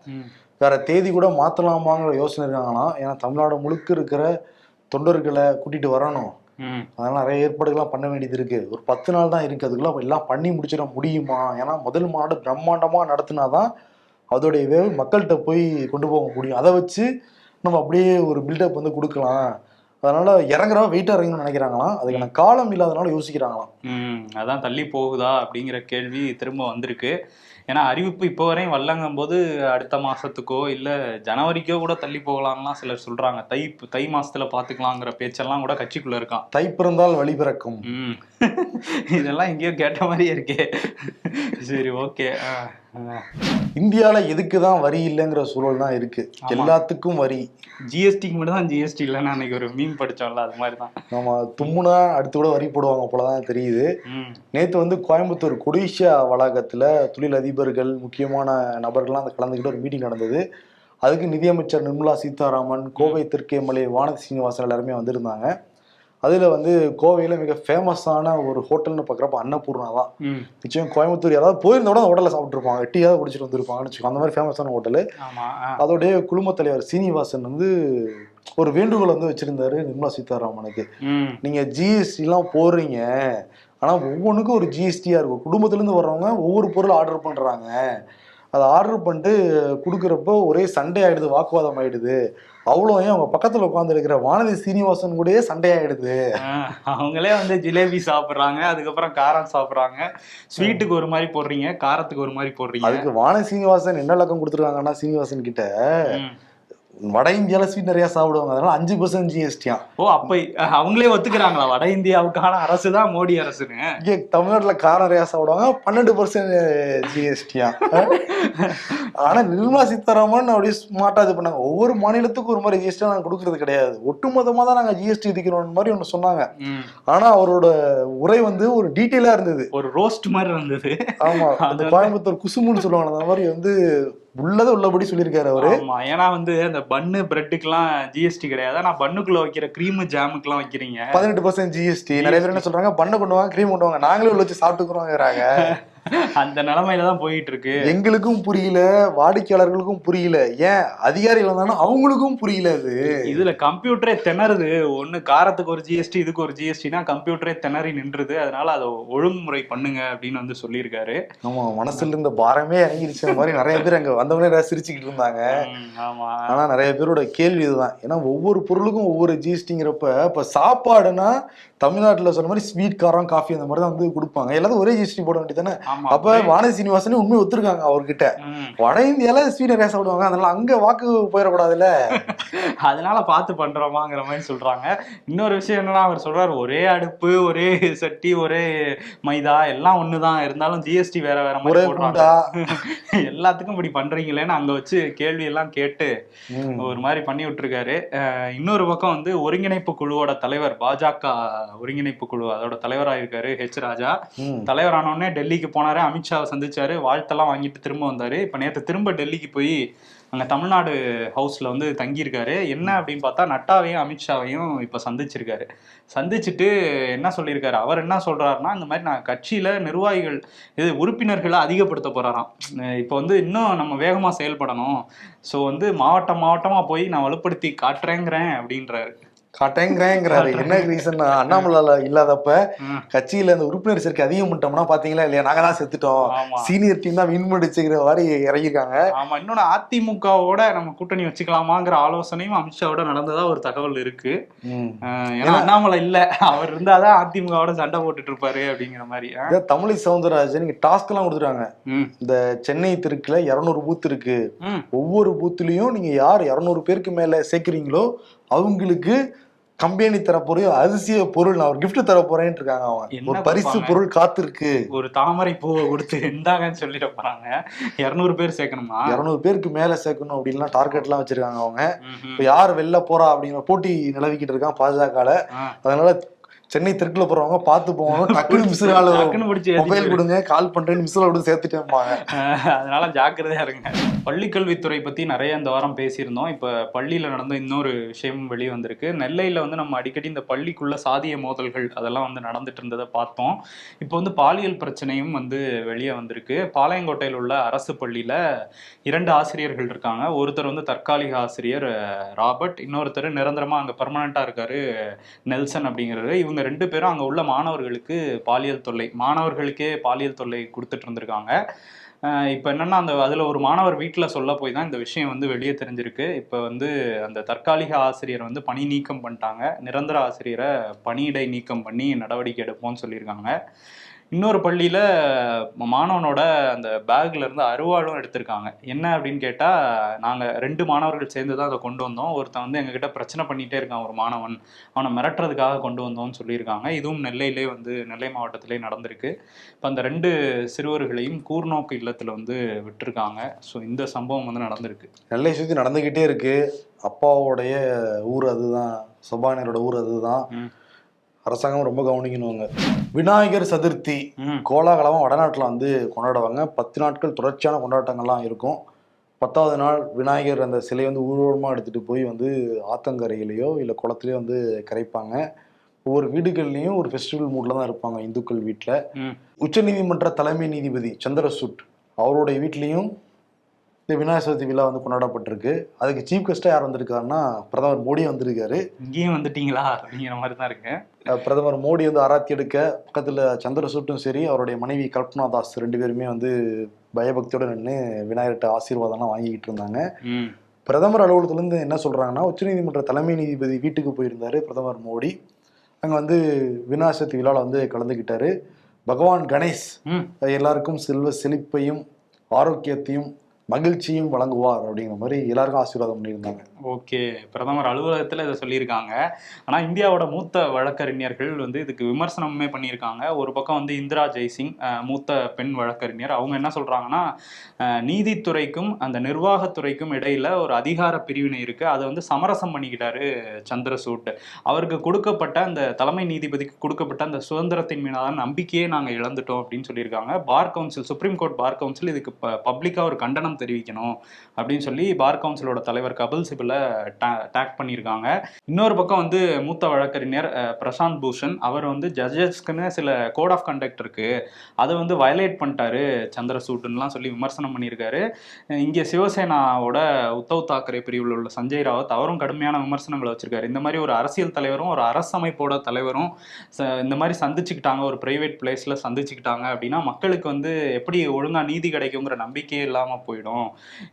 Speaker 2: வேற தேதி கூட மாற்றலாமாங்கிற யோசனை இருக்காங்களாம். ஏன்னா தமிழ்நாடு முழுக்க இருக்கிற தொண்டர்களை கூட்டிட்டு வரணும், அதனால நிறைய ஏற்பாடுகள்லாம் பண்ண வேண்டியது இருக்கு. ஒரு 10 நாள் தான் இருக்கு, அதுக்குள்ள எல்லாம் பண்ணி முடிச்சிட முடியுமா? ஏன்னா முதல் மாநாடு பிரம்மாண்டமா நடத்தினாதான் அதோடைய வேவு மக்கள்கிட்ட போய் கொண்டு போக முடியும். அதை வச்சு நம்ம அப்படியே ஒரு பில்டப் வந்து கொடுக்கலாம். அதனால இறங்குறவங்க வெயிட்டா இறங்கணும்னு நினைக்கிறாங்களாம். அதுக்கான காலம் இல்லாதனால யோசிக்கிறாங்களாம்.
Speaker 3: அதான் தள்ளி போகுதா அப்படிங்கிற கேள்வி திரும்ப வந்திருக்கு. ஏன்னா அறிவிப்பு இப்போ வரையும் வரலங்கும் போது அடுத்த மாசத்துக்கோ இல்ல ஜனவரிக்கோ கூட தள்ளி போகலாம்லாம் சிலர் சொல்றாங்க. தை மாசத்துல பாத்துக்கலாங்கிற பேச்செல்லாம் கூட கட்சிக்குள்ள இருக்கான்.
Speaker 2: தை பிறந்தால் வழி பிறக்கும்,
Speaker 3: இதெல்லாம் எங்கேயோ கேட்ட மாதிரியே இருக்கே. சரி, ஓகே.
Speaker 2: இந்தியால எதுக்குதான் வரி இல்லைங்கிற சூழல் தான் இருக்கு. எல்லாத்துக்கும் வரி,
Speaker 3: ஜிஎஸ்டிக்கு மட்டும் தான் ஜிஎஸ்டி இல்லைன்னு அன்னைக்கு ஒரு மீம் படிச்சோம்ல, அது மாதிரிதான்.
Speaker 2: நம்ம தும்முனா அடுத்து கூட வரி போடுவாங்க போலதான் தெரியுது. நேத்து வந்து கோயம்புத்தூர் கொடிஷா வளாகத்துல தொழில் அதிபர்கள், முக்கியமான நபர்கள்லாம் அந்த கலந்துக்கிட்டு ஒரு மீட்டிங் நடந்தது. அதுக்கு நிதியமைச்சர் நிர்மலா சீதாராமன், கோவை தெற்கு எம்எல்ஏ வானதி சீனிவாசன் எல்லாருமே வந்திருந்தாங்க. அதுல வந்து கோவையில மிக ஃபேமஸான ஒரு ஹோட்டல்னு பாக்குறப்ப அன்னபூர்ணா தான். நிச்சயம் கோயம்புத்தூர் யாராவது போயிருந்தோட அந்த ஹோட்டல்ல சாப்பிட்டுருப்பாங்க, டீயாவது குடிச்சிட்டு வந்திருப்பாங்கன்னு வச்சுக்கோ. அந்த மாதிரி ஃபேமஸான ஹோட்டலு. அதோடைய குழும தலைவர் சீனிவாசன் வந்து ஒரு வேண்டுகோள் வந்து வச்சிருந்தாரு நிர்மலா சீதாராமனுக்கு. நீங்க ஜிஎஸ்டி எல்லாம் போடுறீங்க, ஆனா ஒவ்வொன்றுக்கும் ஒரு ஜிஎஸ்டியா இருக்கும். குடும்பத்துல இருந்து வர்றவங்க ஒவ்வொரு பொருள் ஆர்டர் பண்றாங்க, அதை ஆர்டர் பண்ணிட்டு கொடுக்குறப்போ ஒரே சண்டை ஆயிடுது, வாக்குவாதம் ஆயிடுது. அவ்வளோ ஏன் அவங்க பக்கத்துல உட்காந்து இருக்கிற வானதி சீனிவாசன் கூடயே சண்டை ஆயிடுது.
Speaker 3: அவங்களே வந்து ஜிலேபி சாப்பிடுறாங்க, அதுக்கப்புறம் காரம் சாப்பிடுறாங்க. ஸ்வீட்டுக்கு ஒரு மாதிரி போடுறீங்க, காரத்துக்கு ஒரு மாதிரி போடுறீங்க.
Speaker 2: அதுக்கு வானதி சீனிவாசன் என்ன லக்கம் கொடுத்துருக்காங்கன்னா, சீனிவாசன் கிட்ட வட இந்தியால ஸ்வீட் நிறைய சாப்பிடுவாங்க, அதனால 5% ஜிஎஸ்டியா.
Speaker 3: ஓ, அப்ப அவங்களே ஒத்துக்கிறாங்களா வட இந்தியாவுக்கான அரசு தான் மோடி அரசுன்னு?
Speaker 2: இங்கே தமிழ்நாட்டுல காரம் நிறைய சாப்பிடுவாங்க, 12% ஜிஎஸ்டியா. ஆனா நிர்மலா சீதாராமன் அப்படியே ஸ்மார்ட்டா இது பண்ணாங்க. ஒவ்வொரு மாநிலத்துக்கும் ஒரு மாதிரி ஜிஎஸ்டி நாங்க கொடுக்கறது கிடையாது, ஒட்டுமொத்தமா தான் நாங்க ஜிஎஸ்டி விதிக்கிறோம் மாதிரி ஒண்ணு சொன்னாங்க. ஆனா அவரோட உரை வந்து ஒரு டீட்டெயிலா இருந்தது, ஒரு
Speaker 3: ரோஸ்ட் மாதிரி இருந்தது.
Speaker 2: ஆமா, அந்த கோயம்புத்தூர் குசுமுன்னு சொல்லுவாங்க, அந்த மாதிரி வந்து உள்ளதை உள்ளபடி சொல்லியிருக்காரு அவரு.
Speaker 3: ஏன்னா வந்து அந்த பன்னு பிரெட்டுக்கெல்லாம் ஜிஎஸ்டி கிடையாது, ஆனா பண்ணுக்குள்ள வைக்கிற கிரீம் ஜாமுக்கெல்லாம் வைக்கிறீங்க
Speaker 2: 18% ஜிஎஸ்டி. நிறைய பேர் என்ன சொல்றாங்க, பண்ண கொண்டு வாங்க, கிரீம் கொண்டு வாங்க, நாங்களே உள்ள வச்சு சாப்பிட்டுக்கிறோங்கிறாங்க.
Speaker 3: அந்த நிலைமையில தான் போயிட்டு இருக்கு.
Speaker 2: எங்களுக்கும் புரியல, வாடிக்கையாளர்களுக்கும் புரியல, ஏன் அதிகாரிகள் வந்தாலும் அவங்களுக்கும் புரியல. அது
Speaker 3: இதுல கம்ப்யூட்டரே திணறுது. ஒண்ணு காரத்துக்கு ஒரு ஜிஎஸ்டி, இதுக்கு ஒரு ஜிஎஸ்டினா கம்ப்யூட்டரே திணறி நின்றுது. அதனால அதை ஒழுங்குமுறை பண்ணுங்க அப்படின்னு வந்து சொல்லியிருக்காரு.
Speaker 2: ஆமா, மனசுல இருந்த பாரமே இறங்கிருச்ச மாதிரி நிறைய பேர் அங்க வந்தவங்களே சிரிச்சுக்கிட்டு இருந்தாங்க.
Speaker 3: ஆமா,
Speaker 2: ஆனா நிறைய பேரோட கேள்வி இதுதான். ஏன்னா ஒவ்வொரு பொருளுக்கும் ஒவ்வொரு ஜிஎஸ்டிங்கிறப்ப, இப்ப சாப்பாடுனா தமிழ்நாட்டுல சொன்ன மாதிரி ஸ்வீட், காரம், காஃபி அந்த மாதிரி தான் வந்து கொடுப்பாங்க. எல்லாரும் ஒரே ஜிஎஸ்டி போட வேண்டியதானே. அப்ப வானதி சீனிவாசனே உண்மை ஒத்துருக்காங்க அவர்கிட்ட, வட இந்தியால ஸ்வீட் நிறைய சாப்பிடுவாங்க, அதனால அங்க வாக்கு போயிடக்கூடாதுல்ல,
Speaker 3: அதனால பார்த்து பண்றோமாங்கிற மாதிரி சொல்றாங்க. இன்னொரு விஷயம் என்னன்னா, அவர் சொல்றாரு ஒரே அடுப்பு, ஒரே சட்டி, ஒரே மைதா எல்லாம் ஒண்ணுதான், இருந்தாலும் ஜிஎஸ்டி வேற வேற மாதிரி போடுறாங்க. எல்லாத்துக்கும் இப்படி பண்றீங்களேன்னு அங்க வச்சு கேள்வி எல்லாம் கேட்டு ஒரு மாதிரி பண்ணி விட்டுருக்காரு. இன்னொரு பக்கம் வந்து ஒருங்கிணைப்பு குழுவோட தலைவர், பாஜக ஒருங்கிணைப்பு குழு அதோட தலைவராக இருக்காரு ஹெச் ராஜா. தலைவரானோடனே டெல்லிக்கு போனாரு, அமித்ஷாவை சந்திச்சாரு, வாழ்த்தெல்லாம் வாங்கிட்டு திரும்ப வந்தாரு. இப்ப நேற்று திரும்ப டெல்லிக்கு போய் அங்க தமிழ்நாடு ஹவுஸ்ல வந்து தங்கியிருக்காரு. என்ன அப்படின்னு பார்த்தா நட்டாவையும் அமித்ஷாவையும் இப்ப சந்திச்சிருக்காரு. சந்திச்சுட்டு என்ன சொல்லியிருக்காரு, அவர் என்ன சொல்றாருன்னா, இந்த மாதிரி நான் கட்சியில நிர்வாகிகள் உறுப்பினர்களை அதிகப்படுத்த போறாராம். இப்போ வந்து இன்னும் நம்ம வேகமா செயல்படணும், ஸோ வந்து மாவட்டம் மாவட்டமா போய் நான் வலுப்படுத்தி காட்டுறேங்கிறேன் அப்படின்றாரு.
Speaker 2: கட்டங்கிறாரு. என்ன ரீசன், அண்ணாமலை இல்லாதப்ப கட்சியில அந்த உறுப்பினர் சேர்க்கை அதிகம் பண்ணிட்டோம்னா பாத்தீங்களா இல்லையா, நாங்க தான் செத்துட்டோம், சீனியர் டீம் தான் வின் பண்ணிச்சுங்கிற மாதிரி இறங்கிருக்காங்க.
Speaker 3: ஆமா, இன்னொன்னு அதிமுகவோட நம்ம கூட்டணி வச்சுக்கலாமாங்கிற ஆலோசனையும் அமித்ஷாவோட நடந்ததா ஒரு தகவல் இருக்கு. ஏன்னா அண்ணாமலை இல்ல, அவர் இருந்தாதான் அதிமுகவோட சண்டை போட்டுட்டு இருப்பாரு அப்படிங்கிற மாதிரி.
Speaker 2: தமிழை சவுந்தரராஜன் நீங்க டாஸ்க் எல்லாம் கொடுத்துருக்காங்க. இந்த சென்னை தெருக்குல 200 பூத் இருக்கு, ஒவ்வொரு பூத்துலயும் நீங்க யார் 200 பேருக்கு மேல சேர்க்கிறீங்களோ அவங்களுக்கு கம்பெனி தரப்போற அதிசய பொருள், நான் ஒரு கிஃப்ட் தர போறேன்னு இருக்காங்க. அவங்க ஒரு பரிசு பொருள் காத்திருக்கு, ஒரு
Speaker 3: தாமரை பூவை கொடுத்து எந்தாங்கன்னு சொல்லிட போறாங்க. 200 பேர் சேர்க்கணுமா,
Speaker 2: 200 பேருக்கு மேல சேர்க்கணும் அப்படின்லாம் டார்கெட் எல்லாம் வச்சிருக்காங்க அவங்க. இப்ப யார் வெளில போறா அப்படிங்கிற போட்டி நிலவிக்கிட்டு இருக்கான் பாஜகல. அதனால சென்னை தெற்குல போறவங்க பார்த்து போகணும், டக்குனு மிஸ்ஸால மொபைல் கொடுங்க, கால் பண்றேன்னு மிஸ்ஸால விட்டு சேர்த்துட்டேன்பாங்க.
Speaker 3: அதனால ஜாக்கிரதையா இருங்க. பள்ளிக்கல்வித்துறை பத்தி நிறைய இந்த வாரம் பேசியிருந்தோம். இப்ப பள்ளியில நடந்த இன்னொரு விஷயமும் வெளியே வந்திருக்கு. நெல்லையில வந்து நம்ம அடிக்கடி இந்த பள்ளிக்குள்ள சாதிய மோதல்கள் அதெல்லாம் வந்து நடந்துட்டு இருந்ததை பார்த்தோம். இப்போ வந்து பாலியல் பிரச்சனையும் வந்து வெளியே வந்திருக்கு. பாளையங்கோட்டையில் உள்ள அரசு பள்ளியில 2 ஆசிரியர்கள் இருக்காங்க. ஒருத்தர் வந்து தற்காலிக ஆசிரியர் ராபர்ட், இன்னொருத்தர் நிரந்தரமா அங்க பெர்மனண்டா இருக்காரு நெல்சன் அப்படிங்கிறது. இவங்க 2 பேரும் அங்க உள்ள மாணவர்களுக்கு பாலியல் தொல்லை, மாணவர்களுக்கே பாலியல் தொல்லை கொடுத்துட்டு இருந்திருக்காங்க. இப்போ என்னன்னா, அதுல ஒரு மாணவர் வீட்டில் சொல்ல போய் தான் இந்த விஷயம் வந்து வெளியே தெரிஞ்சிருக்கு. இப்போ வந்து அந்த தற்காலிக ஆசிரியர் வந்து பணி நீக்கம் பண்ணிட்டாங்க, நிரந்தர ஆசிரியரை பணியிடை நீக்கம் பண்ணி நடவடிக்கை எடுப்போம்னு சொல்லியிருக்காங்க. இன்னொரு பள்ளியில மாணவனோட அந்த பேக்ல இருந்து அருவாளும் எடுத்திருக்காங்க. என்ன அப்படின்னு கேட்டா, நாங்க 2 மாணவர்கள் சேர்ந்து தான் அதை கொண்டு வந்தோம், ஒருத்தன் வந்து எங்ககிட்ட பிரச்சனை பண்ணிட்டே இருக்கான், ஒரு மாணவன், அவனை மிரட்டுறதுக்காக கொண்டு வந்தோம்னு சொல்லியிருக்காங்க. இதுவும் நெல்லையிலே வந்து நெல்லை மாவட்டத்திலே நடந்திருக்கு. இப்போ அந்த 2 சிறுவர்களையும் கூர்நோக்கு இல்லத்துல வந்து விட்டுருக்காங்க. ஸோ இந்த சம்பவம் வந்து நடந்திருக்கு.
Speaker 2: நெல்லை சுற்றி நடந்துகிட்டே இருக்கு. அப்பாவோடைய ஊர் அதுதான், சபாநாயகரோட ஊர் அதுதான். அரசாங்கம் ரொம்ப கவனிக்கணுங்க. விநாயகர் சதுர்த்தி கோலாகலமாக வடநாட்டில் வந்து கொண்டாடுவாங்க. 10 நாட்கள் தொடர்ச்சியான கொண்டாட்டங்கள்லாம் இருக்கும். 10வது நாள் விநாயகர் அந்த சிலையை வந்து ஊர்வலமாக எடுத்துகிட்டு போய் வந்து ஆத்தங்கரையிலையோ இல்லை குளத்துலையோ வந்து கரைப்பாங்க. ஒவ்வொரு வீடுகள்லயும் ஒரு ஃபெஸ்டிவல் மூட்ல தான் இருப்பாங்க இந்துக்கள் வீட்டுல.
Speaker 3: ம்.
Speaker 2: உச்சநீதிமன்ற தலைமை நீதிபதி சந்திரசூட் அவருடைய வீட்லயும் இந்த விநாயகர் சதுர்த்தி விழா வந்து கொண்டாடப்பட்டிருக்கு. அதுக்கு சீஃப் கெஸ்டா யார் வந்திருக்காருன்னா பிரதமர் மோடி வந்திருக்காரு.
Speaker 3: இங்கேயும் வந்துட்டீங்களா அப்படிங்கிற மாதிரி தான் இருக்கு.
Speaker 2: பிரதமர் மோடி வந்து ஆராத்தி எடுக்க பக்கத்துல சந்திரசூட்டும் சரி அவருடைய மனைவி கல்பனா தாஸ் 2 பேருமே வந்து பயபக்தியோட நின்று விநாயகர்கிட்ட ஆசீர்வாதம்லாம் வாங்கிக்கிட்டு இருந்தாங்க.
Speaker 3: ம்.
Speaker 2: பிரதமர் அலுவலகத்திலேருந்து என்ன சொல்றாங்கன்னா, உச்சநீதிமன்ற தலைமை நீதிபதி வீட்டுக்கு போயிருந்தாரு பிரதமர் மோடி. அங்க வந்து விநாயகர் சதுர்த்தி விழாவில் வந்து கலந்துக்கிட்டாரு. பகவான் கணேஷ்
Speaker 3: ம்.
Speaker 2: எல்லாருக்கும் செல்வ செழிப்பையும் ஆரோக்கியத்தையும் மகிழ்ச்சியும் வழங்குவார் அப்படிங்கிற மாதிரி எல்லாருக்கும் ஆசீர்வாதம் பண்ணியிருந்தாங்க.
Speaker 3: ஓகே, பிரதமர் அலுவலகத்தில் இதை சொல்லியிருக்காங்க. ஆனால் இந்தியாவோட மூத்த வழக்கறிஞர்கள் வந்து இதுக்கு விமர்சனமே பண்ணியிருக்காங்க. ஒரு பக்கம் வந்து இந்திரா ஜெய்சிங், மூத்த பெண் வழக்கறிஞர், அவங்க என்ன சொல்றாங்கன்னா, நீதித்துறைக்கும் அந்த நிர்வாகத்துறைக்கும் இடையில ஒரு அதிகார பிரிவினை இருக்கு, அதை வந்து சமரசம் பண்ணிக்கிட்டாரு சந்திரசூட். அவருக்கு கொடுக்கப்பட்ட அந்த தலைமை நீதிபதிக்கு கொடுக்கப்பட்ட அந்த சுதந்திரத்தின் மீதான நம்பிக்கையே நாங்கள் இழந்துட்டோம் அப்படின்னு சொல்லியிருக்காங்க. Bar council, supreme court bar council இதுக்கு பப்ளிக்காக ஒரு கண்டனம் தெரிவிக்கணும் அப்படின்னு சொல்லி பார் கவுன்சிலோட தலைவர் கபில் சிபலை டேக் பண்ணியிருக்காங்க. இன்னொரு பக்கம் வந்து மூத்த வழக்கறிஞர் பிரசாந்த் பூஷன், அவர் வந்து ஜட்ஜஸ்க்குன்னு சில கோட் ஆஃப் கண்டக்ட் இருக்கு, அதை வந்து வயலேட் பண்ணிட்டாரு சந்திரசூட்லாம் சொல்லி விமர்சனம் பண்ணியிருக்காரு. இங்கே சிவசேனாவோட உத்தவ் தாக்கரே பிரிவில் உள்ள சஞ்சய் ராவத் அவரும் கடுமையான விமர்சனங்களை வச்சிருக்காரு. இந்த மாதிரி ஒரு அரசியல் தலைவரும் ஒரு அரசமைப்போட தலைவரும் இந்த மாதிரி சந்திச்சுக்கிட்டாங்க, ஒரு பிரைவேட் பிளேஸ்ல சந்திச்சுக்கிட்டாங்க அப்படின்னா மக்களுக்கு வந்து எப்படி ஒழுங்கா நீதி கிடைக்குங்கிற நம்பிக்கையே இல்லாம போயிடும்.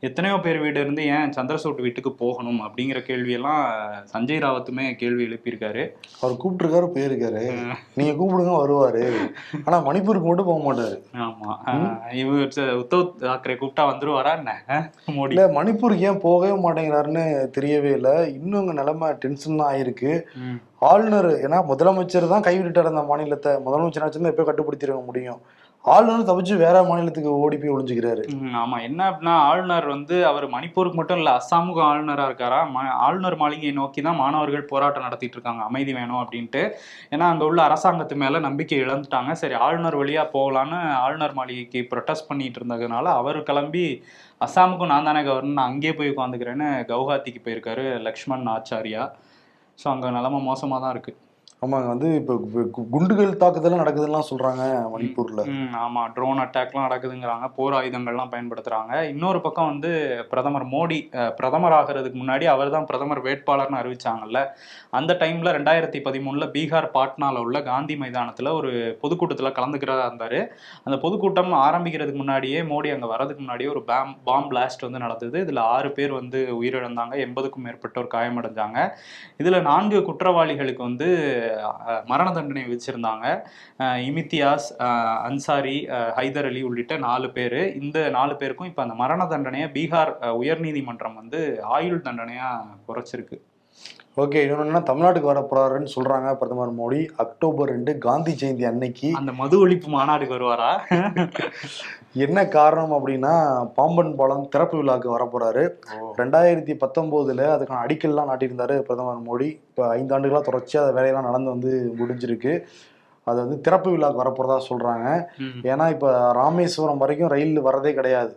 Speaker 3: எத்தனையோ பேர் வீடு இருந்து ஏன் சந்திரசூட் வீட்டுக்கு போகணும் அப்படிங்கிற கேள்வியெல்லாம் சஞ்சய் ராவத்துமே கேள்வி எழுப்பியிருக்காரு.
Speaker 2: அவர் கூப்பிட்டுருக்காரு, போயிருக்காரு, நீங்க கூப்பிடுங்க வருவாரு, ஆனா மணிப்பூருக்கு மட்டும் போக மாட்டாரு.
Speaker 3: ஆமா, இவர் உத்தவ் தாக்கரே கூப்பிட்டா வந்துருவாரா என்ன மோடி?
Speaker 2: இல்ல, மணிப்பூருக்கு ஏன் போகவே மாட்டேங்கிறாருன்னு தெரியவே இல்லை. இன்னும் இங்க நிலைமை டென்ஷன் தான் ஆயிருக்கு. ஆளுநர், ஏன்னா முதலமைச்சர் தான் கைவிட்டார் அந்த மாநிலத்தை, முதலமைச்சர் ஆச்சுன்னா எப்போ கட்டுப்படுத்திருக்க முடியும். ஆளுநர் தவிச்சு வேற மாநிலத்துக்கு ஓடி போய் ஒளிஞ்சுக்கிறாரு.
Speaker 3: ஆமா, என்ன அப்படின்னா ஆளுநர் வந்து அவர் மணிப்பூருக்கு மட்டும் இல்ல அஸ்ஸாமுக்கு ஆளுநரா இருக்காரா. ஆளுநர் மாளிகையை நோக்கி தான் மாணவர்கள் போராட்டம் நடத்திட்டு இருக்காங்க, அமைதி வேணும் அப்படின்ட்டு. ஏன்னா அங்க உள்ள அரசாங்கத்து மேல நம்பிக்கை இழந்துட்டாங்க. சரி, ஆளுநர் வழியா போகலான்னு ஆளுநர் மாளிகைக்கு ப்ரொட்டஸ்ட் பண்ணிட்டு இருந்ததுனால அவர் கிளம்பி அஸ்ஸாமுக்கும் நான் தானே கவர்னர், நான் அங்கேயே போய் உட்காந்துக்கிறேன்னு கவுஹாத்திக்கு போயிருக்காரு லக்ஷ்மண் ஆச்சாரியா. ஸோ அங்க நிலைமை மோசமா தான் இருக்கு.
Speaker 2: ஆமாங்க, வந்து இப்போ குண்டுகள் தாக்குதலாம் நடக்குதுலாம் சொல்றாங்க மணிப்பூர்ல.
Speaker 3: ஆமா, ட்ரோன் அட்டாக்லாம் நடக்குதுங்கிறாங்க, போர் ஆயுதங்கள்லாம் பயன்படுத்துறாங்க. இன்னொரு பக்கம் வந்து பிரதமர் மோடி பிரதமர் ஆகிறதுக்கு முன்னாடி அவர் தான் பிரதமர் வேட்பாளர்னு அறிவிச்சாங்கல்ல. அந்த டைம்ல 2013 பீகார் பாட்னால உள்ள காந்தி மைதானத்துல ஒரு பொதுக்கூட்டத்துல கலந்துக்கிறதா இருந்தாரு. அந்த பொதுக்கூட்டம் ஆரம்பிக்கிறதுக்கு முன்னாடியே மோடி அங்க வர்றதுக்கு முன்னாடியே ஒரு பாம் பிளாஸ்ட் வந்து நடந்தது. இதுல 6 பேர் வந்து உயிரிழந்தாங்க, 80க்கும் மேற்பட்டோர் காயமடைஞ்சாங்க. இதுல 4 குற்றவாளிகளுக்கு வந்து மரண தண்டனை விதிச்சிருந்தாங்க. இமித்தியாஸ், அன்சாரி, ஹைதர் அலி உள்ளிட்ட 4 பேர். இந்த 4 பேருக்கும் இப்ப அந்த மரண தண்டனையை பீகார் உயர்நீதிமன்றம் வந்து ஆயுள் தண்டனையா குறைச்சிருக்கு.
Speaker 2: ஓகே, இன்னொன்னா தமிழ்நாட்டுக்கு வர போறாருன்னு சொல்றாங்க பிரதமர் மோடி. அக்டோபர் 2 காந்தி ஜெயந்தி அன்னைக்கு
Speaker 3: அந்த மது ஒழிப்பு மாநாடுக்கு வருவாரா?
Speaker 2: என்ன காரணம் அப்படின்னா, பாம்பன் பாலம் திறப்பு விழாக்கு வர போறாரு. 2019 அதுக்கான அடிக்கல்லாம் நாட்டியிருந்தாரு பிரதமர் மோடி. இப்போ 5 ஆண்டுகளா தொடர்ச்சியா வேலையெல்லாம் நடந்து வந்து முடிஞ்சிருக்கு. அது வந்து திறப்பு விழாக்கு வரப்போறதா சொல்றாங்க. ஏன்னா இப்ப ராமேஸ்வரம் வரைக்கும் ரயில் வரதே கிடையாது,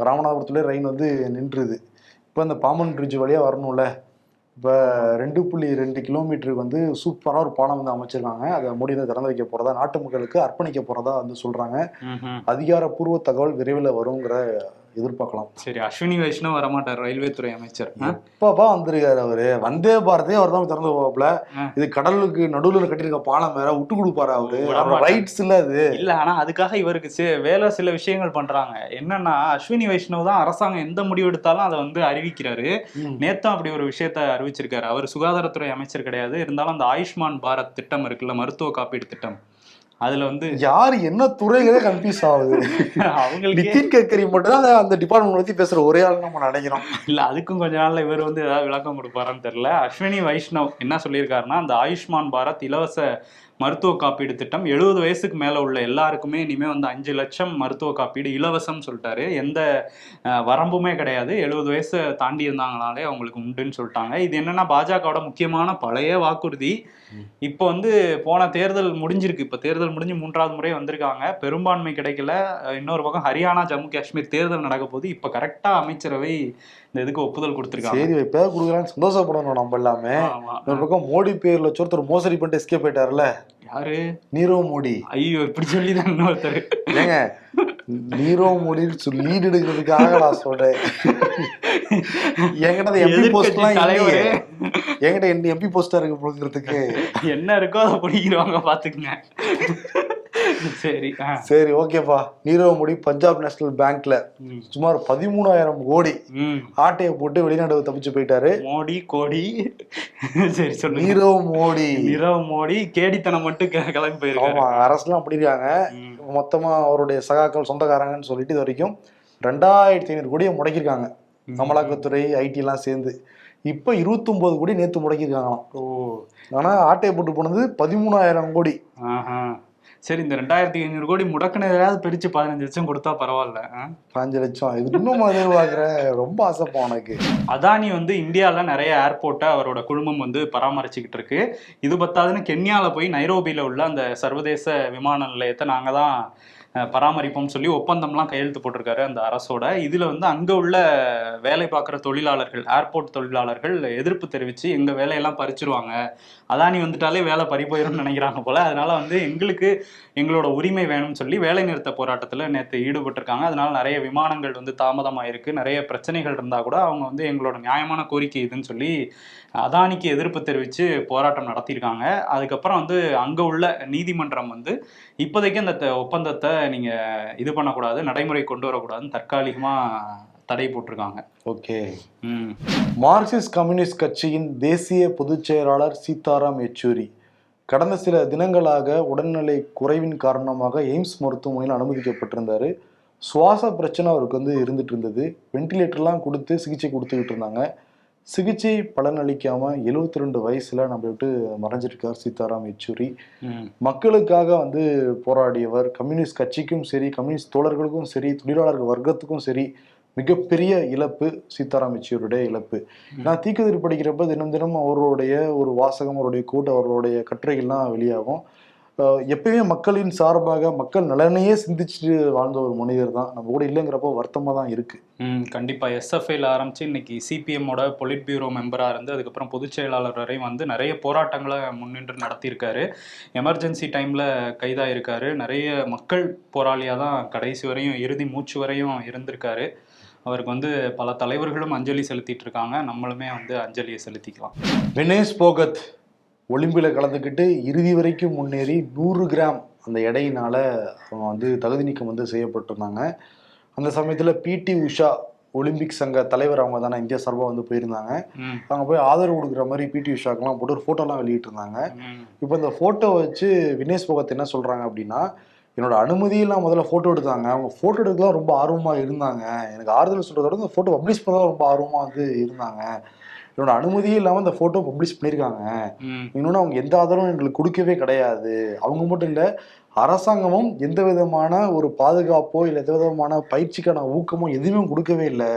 Speaker 2: ராமநாதபுரத்துல ரயில் வந்து நின்றுது. இப்போ இந்த பாம்பன் பிரிட்ஜ் வழியா வரணும்ல. இப்போ 2.2 கிலோமீட்டருக்கு வந்து சூப்பராக ஒரு பாலம் வந்து அமைச்சிருக்காங்க. அதை மோடி வந்து திறந்து வைக்க போறதா, நாட்டு மக்களுக்கு அர்ப்பணிக்க போறதா வந்து சொல்றாங்க. அதிகாரப்பூர்வ தகவல் விரைவில் வருங்கிற எதிர்பார்க்கலாம்.
Speaker 3: சரி, அஸ்வினி வைஷ்ணவ் வரமாட்டார், ரயில்வே துறை அமைச்சர்.
Speaker 2: இப்பப்பா வந்திருக்காரு அவரு. வந்தே பாரதே அவர் தான் திறந்து போவாப்ல. இது கடலுக்கு நடுவில் கட்டியிருக்க பாலம் வேற விட்டு கொடுப்பாரு அவரு, ரைட்ஸ் இல்ல அது
Speaker 3: இல்ல. ஆனா அதுக்காக இவருக்கு வேலை சில விஷயங்கள் பண்றாங்க. என்னன்னா, அஸ்வினி வைஷ்ணவ் தான் அரசாங்கம் எந்த முடிவு எடுத்தாலும் அதை வந்து அறிவிக்கிறாரு. நேத்தும் அப்படி ஒரு விஷயத்த அறிவிச்சிருக்காரு. அவர் சுகாதாரத்துறை அமைச்சர் கிடையாது, இருந்தாலும் அந்த ஆயுஷ்மான் பாரத் திட்டம் இருக்குல்ல, மருத்துவ காப்பீடு திட்டம், அதுல வந்து
Speaker 2: யாரு என்ன துறைகளே கன்ஃபியூஸ் ஆகுது. அவங்களுக்கு நிதின் கட்கரி மட்டும் தான் அந்த டிபார்ட்மெண்ட் பத்தி பேசுற ஒரே ஆள் நம்ம நினைக்கிறோம்.
Speaker 3: இல்ல, அதுக்கும் கொஞ்ச நாள்ல இவர் வந்து ஏதாவது விளக்கம் கொடுப்பாரான்னு தெரியல. அஸ்வினி வைஷ்ணவ் என்ன சொல்லியிருக்காருன்னா, அந்த ஆயுஷ்மான் பாரத் இலவச மருத்துவ காப்பீடு திட்டம் 70 வயசுக்கு மேல உள்ள எல்லாருக்குமே இனிமே வந்து 5 லட்சம் மருத்துவ காப்பீடு இலவசம் சொல்லிட்டாரு. எந்த வரம்புமே கிடையாது, 70 வயசு தாண்டி இருந்தாங்கனாலே அவங்களுக்கு உண்டுன்னு சொல்லிட்டாங்க. இது என்னன்னா பாஜகவோட முக்கியமான பழைய வாக்குறுதி. இப்போ வந்து போன தேர்தல் முடிஞ்சிருக்கு, இப்ப தேர்தல் முடிஞ்சு 3வது முறை வந்திருக்காங்க, பெரும்பான்மை கிடைக்கல. இன்னொரு பக்கம் ஹரியானா, ஜம்மு காஷ்மீர் தேர்தல் நடக்க போது. இப்ப கரெக்டா அமைச்சரவை இந்த இதுக்கு ஒப்புதல் கொடுத்துருக்காங்க.
Speaker 2: சரி இப்ப கொடுக்குறான்னு சந்தோஷப்படணும் நம்ம எல்லாமே. ஒரு பக்கம் மோடி பேர்ல ஒருத்தர் மோசடி பண்ணிட்டு எஸ்கேப் போயிட்டாருல.
Speaker 3: யாரு?
Speaker 2: நீரவ் மோடி.
Speaker 3: ஐயோ இப்படி சொல்லிதான் இன்னொருத்தர்.
Speaker 2: ஏங்க நீரவ் மோடின்னு சொல்லி லீட் எடுக்கிறதுக்காக நான் சொல்றேன். என்கிட்ட எம்பி போஸ்ட்லாம் இல்லையே. என்கிட்ட எம்பி போஸ்டா இருக்கு கொடுக்கறதுக்கு.
Speaker 3: என்ன இருக்கோ அதை பிடிக்கிறவங்க பாத்துக்குங்க. சரி
Speaker 2: சரி ஓகேப்பா. நீரவ் மோடி பஞ்சாப் நேஷனல் பேங்க்ல சுமார் 13,000 கோடி ஆட்டையை போட்டு வெளிநாடு தப்பிச்சு போயிட்டாரு.
Speaker 3: மோடி கோடி. சரி சொல்லு.
Speaker 2: நீரவ் மோடி
Speaker 3: கேடித்தனம் மட்டும் கிளம்பி போயிருக்காரு.
Speaker 2: அரசுலாம் அப்படி இருக்காங்க. மொத்தமா அவருடைய சகாக்கள் சொந்தக்காரங்கன்னு சொல்லிட்டு இது வரைக்கும் 2,500 கோடியை முடக்கிருக்காங்க. அமலாக்கத்துறை ஐடி எல்லாம் சேர்ந்து இப்ப 29 கோடி நேத்து முடக்கிருக்காங்களாம். ஆனா ஆட்டையை போட்டு போனது 13,000 கோடி.
Speaker 3: சரி இந்த 2,500 கோடி முடக்கினதாவது பிரிச்சு 15 லட்சம் கொடுத்தா பரவாயில்ல.
Speaker 2: 15 லட்சம் இது இன்னும் எதிர்பார்க்கிறேன். ரொம்ப ஆசைப்பா உனக்கு.
Speaker 3: அதானி இந்தியால நிறைய ஏர்போர்ட்டை அவரோட குழுமம் பராமரிச்சுக்கிட்டு இருக்கு. இது பத்தாதுன்னு கென்யால போய் நைரோபியில உள்ள அந்த சர்வதேச விமான நிலையத்தை நாங்க தான் பராமரிப்போம் சொல்லி ஒப்பந்தம்லாம் கையெழுத்து போட்டிருக்காரு அந்த அரசோட. இதுல அங்க உள்ள வேலை பார்க்குற தொழிலாளர்கள், ஏர்போர்ட் தொழிலாளர்கள் எதிர்ப்பு தெரிவிச்சு எங்க வேலையெல்லாம் பறிச்சிருவாங்க, அதானி வந்துட்டாலே வேலை பறி போயிடும்னு நினைக்கிறாங்க போல. அதனால எங்களுக்கு எங்களோட உரிமை வேணும்னு சொல்லி வேலை நிறுத்த போராட்டத்துல நேற்று ஈடுபட்டிருக்காங்க. அதனால நிறைய விமானங்கள் தாமதமாயிருக்கு. நிறைய பிரச்சனைகள் இருந்தா கூட அவங்க எங்களோட நியாயமான கோரிக்கை இதுன்னு சொல்லி அதானிக்கு எதிர்ப்பு தெரிவித்து போராட்டம் நடத்தியிருக்காங்க. அதுக்கப்புறம் அங்கே உள்ள நீதிமன்றம் இப்போதைக்கு அந்த ஒப்பந்தத்தை நீங்கள் இது பண்ணக்கூடாது, நடைமுறை கொண்டு வரக்கூடாதுன்னு தற்காலிகமாக தடை போட்டிருக்காங்க.
Speaker 2: ஓகே. மார்க்சிஸ்ட் கம்யூனிஸ்ட் கட்சியின் தேசிய பொதுச் செயலாளர் சீதாராம் யெச்சூரி கடந்த சில தினங்களாக உடல்நிலை குறைவின் காரணமாக எய்ம்ஸ் மருத்துவமனையில் அனுமதிக்கப்பட்டிருந்தார். சுவாச பிரச்சனை அவருக்கு இருந்துட்டு இருந்தது. வெண்டிலேட்டர்லாம் கொடுத்து சிகிச்சை கொடுத்துக்கிட்டு இருந்தாங்க. சிகிச்சை பலனளிக்காம 72 வயசுல நம்ம விட்டு மறைஞ்சிருக்கார் சீதாராம் யெச்சூரி. மக்களுக்காக போராடியவர். கம்யூனிஸ்ட் கட்சிக்கும் சரி, கம்யூனிஸ்ட் தோழர்களுக்கும் சரி, தொழிலாளர்கள் வர்க்கத்துக்கும் சரி மிகப்பெரிய இழப்பு சீதாராம் யெச்சூரியுடைய இழப்பு. நான் தீக்குதிர் படிக்கிறப்ப தினம் தினம் அவருடைய ஒரு வாசகம், அவருடைய கூட்டு, அவருடைய கட்டுரைகள்லாம் வெளியாகும். எப்பயுமே மக்களின் சார்பாக மக்கள் நலனையே சிந்திச்சுட்டு வாழ்ந்த ஒரு மனிதர் தான். நம்ம கூட இல்லைங்கிறப்போ வருத்தமாக தான் இருக்கு.
Speaker 3: கண்டிப்பா. எஸ்எஃப்ஐல ஆரம்பிச்சு இன்னைக்கு சிபிஎம்மோட பொலிட் பியூரோ மெம்பரா இருந்து அதுக்கப்புறம் பொதுச் செயலாளர் வரை நிறைய போராட்டங்களை முன்னின்று நடத்தியிருக்காரு. எமர்ஜென்சி டைம்ல கைதாயிருக்காரு. நிறைய மக்கள் போராளியா தான் கடைசி வரையும், இறுதி மூச்சு வரையும் இருந்திருக்காரு. அவருக்கு பல தலைவர்களும் அஞ்சலி செலுத்திட்டு இருக்காங்க. நம்மளுமே அஞ்சலியை செலுத்திக்கலாம்.
Speaker 2: வினேஷ் போகத் ஒலிம்பியில் கலந்துக்கிட்டு இறுதி வரைக்கும் முன்னேறி 100 கிராம் அந்த எடையினால அவங்க தகுதி நீக்கம் செய்யப்பட்டிருந்தாங்க. அந்த சமயத்தில் பிடி உஷா ஒலிம்பிக் சங்க தலைவர் அவங்க தானே இந்தியா சார்பாக போயிருந்தாங்க. அவங்க போய் ஆதரவு கொடுக்குற மாதிரி பிடி உஷாக்கெல்லாம் போட்டு ஒரு ஃபோட்டோலாம் வெளியிட்டு இருந்தாங்க. இப்போ இந்த ஃபோட்டோ வச்சு வினேஷ் போகத் என்ன சொல்கிறாங்க அப்படின்னா, என்னோட அனுமதியெல்லாம் முதல்ல ஃபோட்டோ எடுத்தாங்க. அவங்க ஃபோட்டோ எடுக்கலாம் ரொம்ப ஆர்வமாக இருந்தாங்க. எனக்கு ஆறுதல் சொல்கிறத இந்த ஃபோட்டோ பப்ளிஷ் பண்ணதான் ரொம்ப ஆர்வமாக இருந்தாங்க. என்னோட அனுமதியே இல்லாமல் இந்த ஃபோட்டோ பப்ளிஷ் பண்ணியிருக்காங்க. இன்னொன்று அவங்க எந்த ஆதரவும் எங்களுக்கு கொடுக்கவே கிடையாது. அவங்க மட்டும் இல்லை, அரசாங்கமும் எந்த விதமான ஒரு பாதுகாப்போ இல்லை எந்த விதமான பயிற்சிக்கான ஊக்கமோ எதுவுமே கொடுக்கவே இல்லை.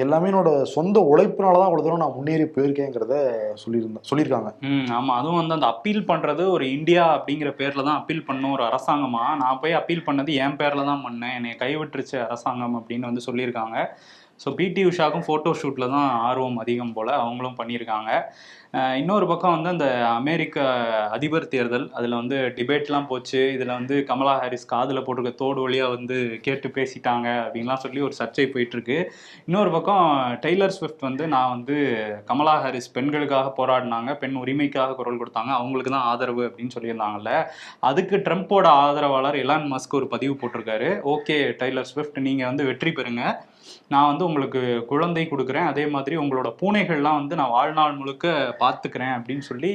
Speaker 2: எல்லாமே என்னோட சொந்த உழைப்பினாலதான் அவ்வளவு தூரம் நான் முன்னேறி போயிருக்கேங்கிறத சொல்லியிருக்காங்க.
Speaker 3: ஆமா, அதுவும் அந்த அப்பீல் பண்றது ஒரு இந்தியா அப்படிங்கிற பேர்ல தான் அப்பீல் பண்ணும் ஒரு அரசாங்கமா. நான் போய் அப்பீல் பண்ணது என் பேர்ல தான் பண்ணேன், என்னை கைவிட்டுருச்சு அரசாங்கம் அப்படின்னு சொல்லியிருக்காங்க. ஸோ பிடி உஷாக்கும் ஃபோட்டோ ஷூட்டில் தான் ஆர்வம் அதிகம் போல், அவங்களும் பண்ணியிருக்காங்க. இன்னொரு பக்கம் அந்த அமெரிக்க அதிபர் தேர்தல், அதில் டிபேட்லாம் போச்சு. இதில் கமலா ஹாரிஸ் காதில் போட்டிருக்க தோடு வழியாக கேட்டு பேசிட்டாங்க அப்படின்லாம் சொல்லி ஒரு சர்ச்சை போயிட்டுருக்கு. இன்னொரு பக்கம் டெய்லர் ஸ்விஃப்ட் நான் கமலா ஹாரிஸ் பெண்களுக்காக போராடினாங்க, பெண் உரிமைக்காக குரல் கொடுத்தாங்க, அவங்களுக்கு தான் ஆதரவு அப்படின்னு சொல்லியிருந்தாங்கல்ல. அதுக்கு ட்ரம்ப்போட ஆதரவாளர் எலான் மஸ்க் ஒரு பதிவு போட்டிருக்காரு. ஓகே டெய்லர் ஸ்விஃப்ட், நீங்கள் வெற்றி பெறுங்க, நான் உங்களுக்கு குழந்தை கொடுக்குறேன், அதே மாதிரி உங்களோட பூனைகள்லாம் நான் வாழ்நாள் முழுக்க பார்த்துக்கிறேன் அப்படின்னு சொல்லி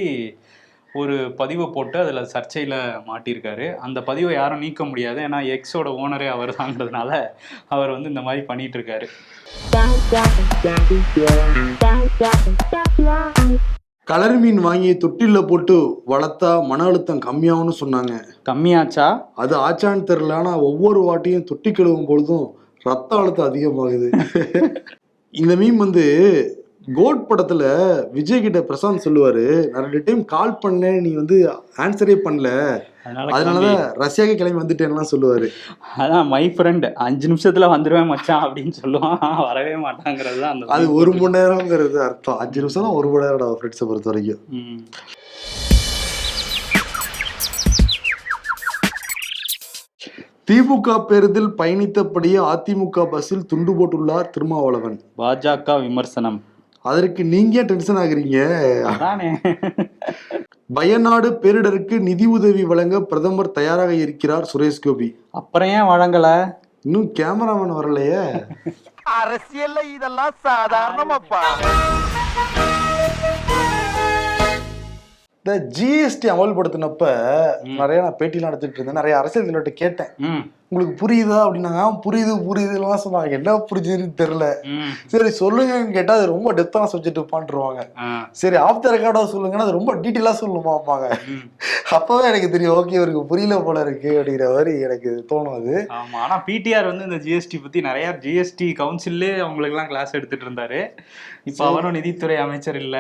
Speaker 3: ஒரு பதிவை போட்டு அதில் சர்ச்சையில் மாட்டியிருக்காரு. அந்த பதிவை யாரும் நீக்க முடியாது, ஏன்னா எக்ஸோட ஓனரே அவர் தாங்கிறதுனால அவர் இந்த மாதிரி பண்ணிட்டு இருக்காரு.
Speaker 2: கலர் மீன் வாங்கி தொட்டில போட்டு வளர்த்தா மன அழுத்தம் கம்மியாகும்னு சொன்னாங்க.
Speaker 3: கம்மியாச்சா?
Speaker 2: அது ஆச்சான்னு தெரியல, ஆனால் ஒவ்வொரு வாட்டியும் தொட்டி கழுவும் பொழுதும் ரத்த அழுத்தம் அதிகமாகுது. இந்த மீம் கோட் படத்துல விஜய் கிட்ட பிரசாந்த் சொல்லுவாரு, நான் 2 டைம் கால் பண்ணேன், நீ ஆன்சரே பண்ணல, அதனாலதான் ரஷ்யாவுக்கு கிளம்பி வந்துட்டேன்லாம் சொல்லுவாரு.
Speaker 3: அதான் மை ஃப்ரெண்ட் 5 நிமிஷத்துல வந்துருவேன் மச்சான் அப்படின்னு சொல்லுவான். வரவே மாட்டாங்கிறது தான் அந்த
Speaker 2: அது 1 மணி நேரம்ங்கிறது அர்த்தம். 5 நிமிஷம் தான் 1 மணி நேரம் ஃப்ரெண்ட்ஸை பொறுத்த வரைக்கும். திமுக பேருந்தில் பயணித்தபடியே அதிமுக பஸ்ஸில் துண்டு போட்டுள்ளார் திருமாவளவன்.
Speaker 3: பாஜக விமர்சனம்.
Speaker 2: அதற்கு நீங்க டென்ஷன் ஆகுறீங்க.
Speaker 3: அதானே.
Speaker 2: வயநாடு பேரிடருக்கு நிதி உதவி வழங்க பிரதமர் தயாராக இருக்கிறார் சுரேஷ் கோபி.
Speaker 3: அப்புறம் ஏன் வழங்கல?
Speaker 2: இன்னும் கேமராமேன் வரலையே.
Speaker 4: அரசியல்ல இதெல்லாம் சாதாரணமாப்பா.
Speaker 2: இந்த ஜிஎஸ்டி அமல்படுத்தினப்ப நிறைய நான் பேட்டிலாம் எடுத்துட்டு இருந்தேன். நிறைய அரசியல் தலைவர்கிட்ட கேட்டேன், உங்களுக்கு புரியுதா அப்படின்னாங்க. புரியுதுலாம் சொன்னாங்க. என்ன புரிஞ்சுன்னு தெரியல. சரி சொல்லுங்கன்னு கேட்டா அது ரொம்ப டெப்தான சப்ஜெக்ட் உட்காந்துருவாங்க. சரி ஆஃப் த ரெக்கார்டா சொல்லுங்கன்னா அது ரொம்ப டீட்டெயிலா சொல்லுமாப்பாங்க. அப்பவே எனக்கு தெரியும், ஓகே இவருக்கு புரியல போல இருக்கு அப்படிங்கிற மாதிரி எனக்கு தோணும். அது
Speaker 3: ஆமா. ஆனா பிடிஆர் வந்து இந்த ஜிஎஸ்டி பத்தி நிறைய ஜிஎஸ்டி கவுன்சில்லே அவங்களுக்கு எல்லாம் கிளாஸ் எடுத்துட்டு இருந்தாரு. இப்ப அவரும் நிதித்துறை அமைச்சர் இல்ல.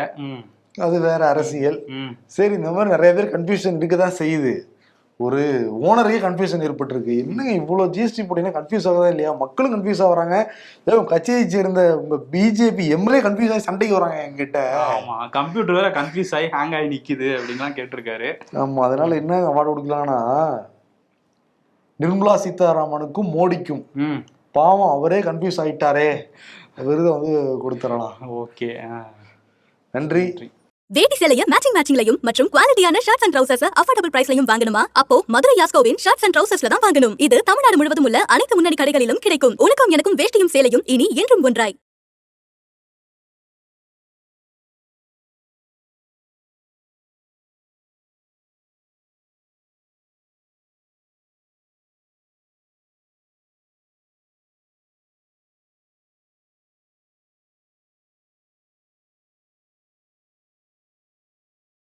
Speaker 2: அது வேற அரசியல். சரி இந்த மாதிரி நிறைய பேர் கன்ஃபியூஷன் இருக்குதான் செய்யுது. ஒரு ஓனருக்கே கன்ஃபியூஷன் ஏற்பட்டிருக்கு. என்னங்க இவ்வளவு ஜிஎஸ்டி போட்டீங்கன்னா கன்ஃபியூஸ் ஆகுதா இல்லையா? மக்களும் கன்ஃபியூஸ் ஆகுறாங்க. கட்சியை சேர்ந்த உங்க பிஜேபி எம்எல்ஏ கன்ஃபியூஸ் ஆகி சண்டைக்கு வராங்க என்கிட்ட.
Speaker 3: ஆமா, கம்ப்யூட்டர் வேற கன்ஃபியூஸ் ஆகி ஹேங் ஆகி நிக்குது அப்படின்லாம் கேட்டிருக்காரு.
Speaker 2: ஆமா, அதனால என்ன அவார்டு கொடுக்கலாம்னா நிர்மலா சீதாராமனுக்கும் மோடிக்கும் பாவம் அவரே கன்ஃபியூஸ் ஆயிட்டாரே விருதை வந்து கொடுத்துடலாம்.
Speaker 3: ஓகே,
Speaker 2: நன்றி.
Speaker 1: வேட்டி சேலைய மேட்சிங்லயும் மற்றும் குவாலிட்டியான ஷர்ட்ஸ் அண்ட் ட்ரவுசர்ஸ் அஃபோர்டபிள் பிரைஸ்லயும் வாங்கணுமா? அப்போ மதுரை யாஸ்கோவின் ஷர்ட்ஸ் அண்ட் ட்ரவுசர்ஸ்ல தான் வாங்கணும். இது தமிழ்நாடு முழுவதும் உள்ள அனைத்து முன்னணி கடைகளிலும் கிடைக்கும். உனக்கும் எனக்கும் வேஷ்டியும் சேலையும் இனி என்றும் ஒன்றாய்.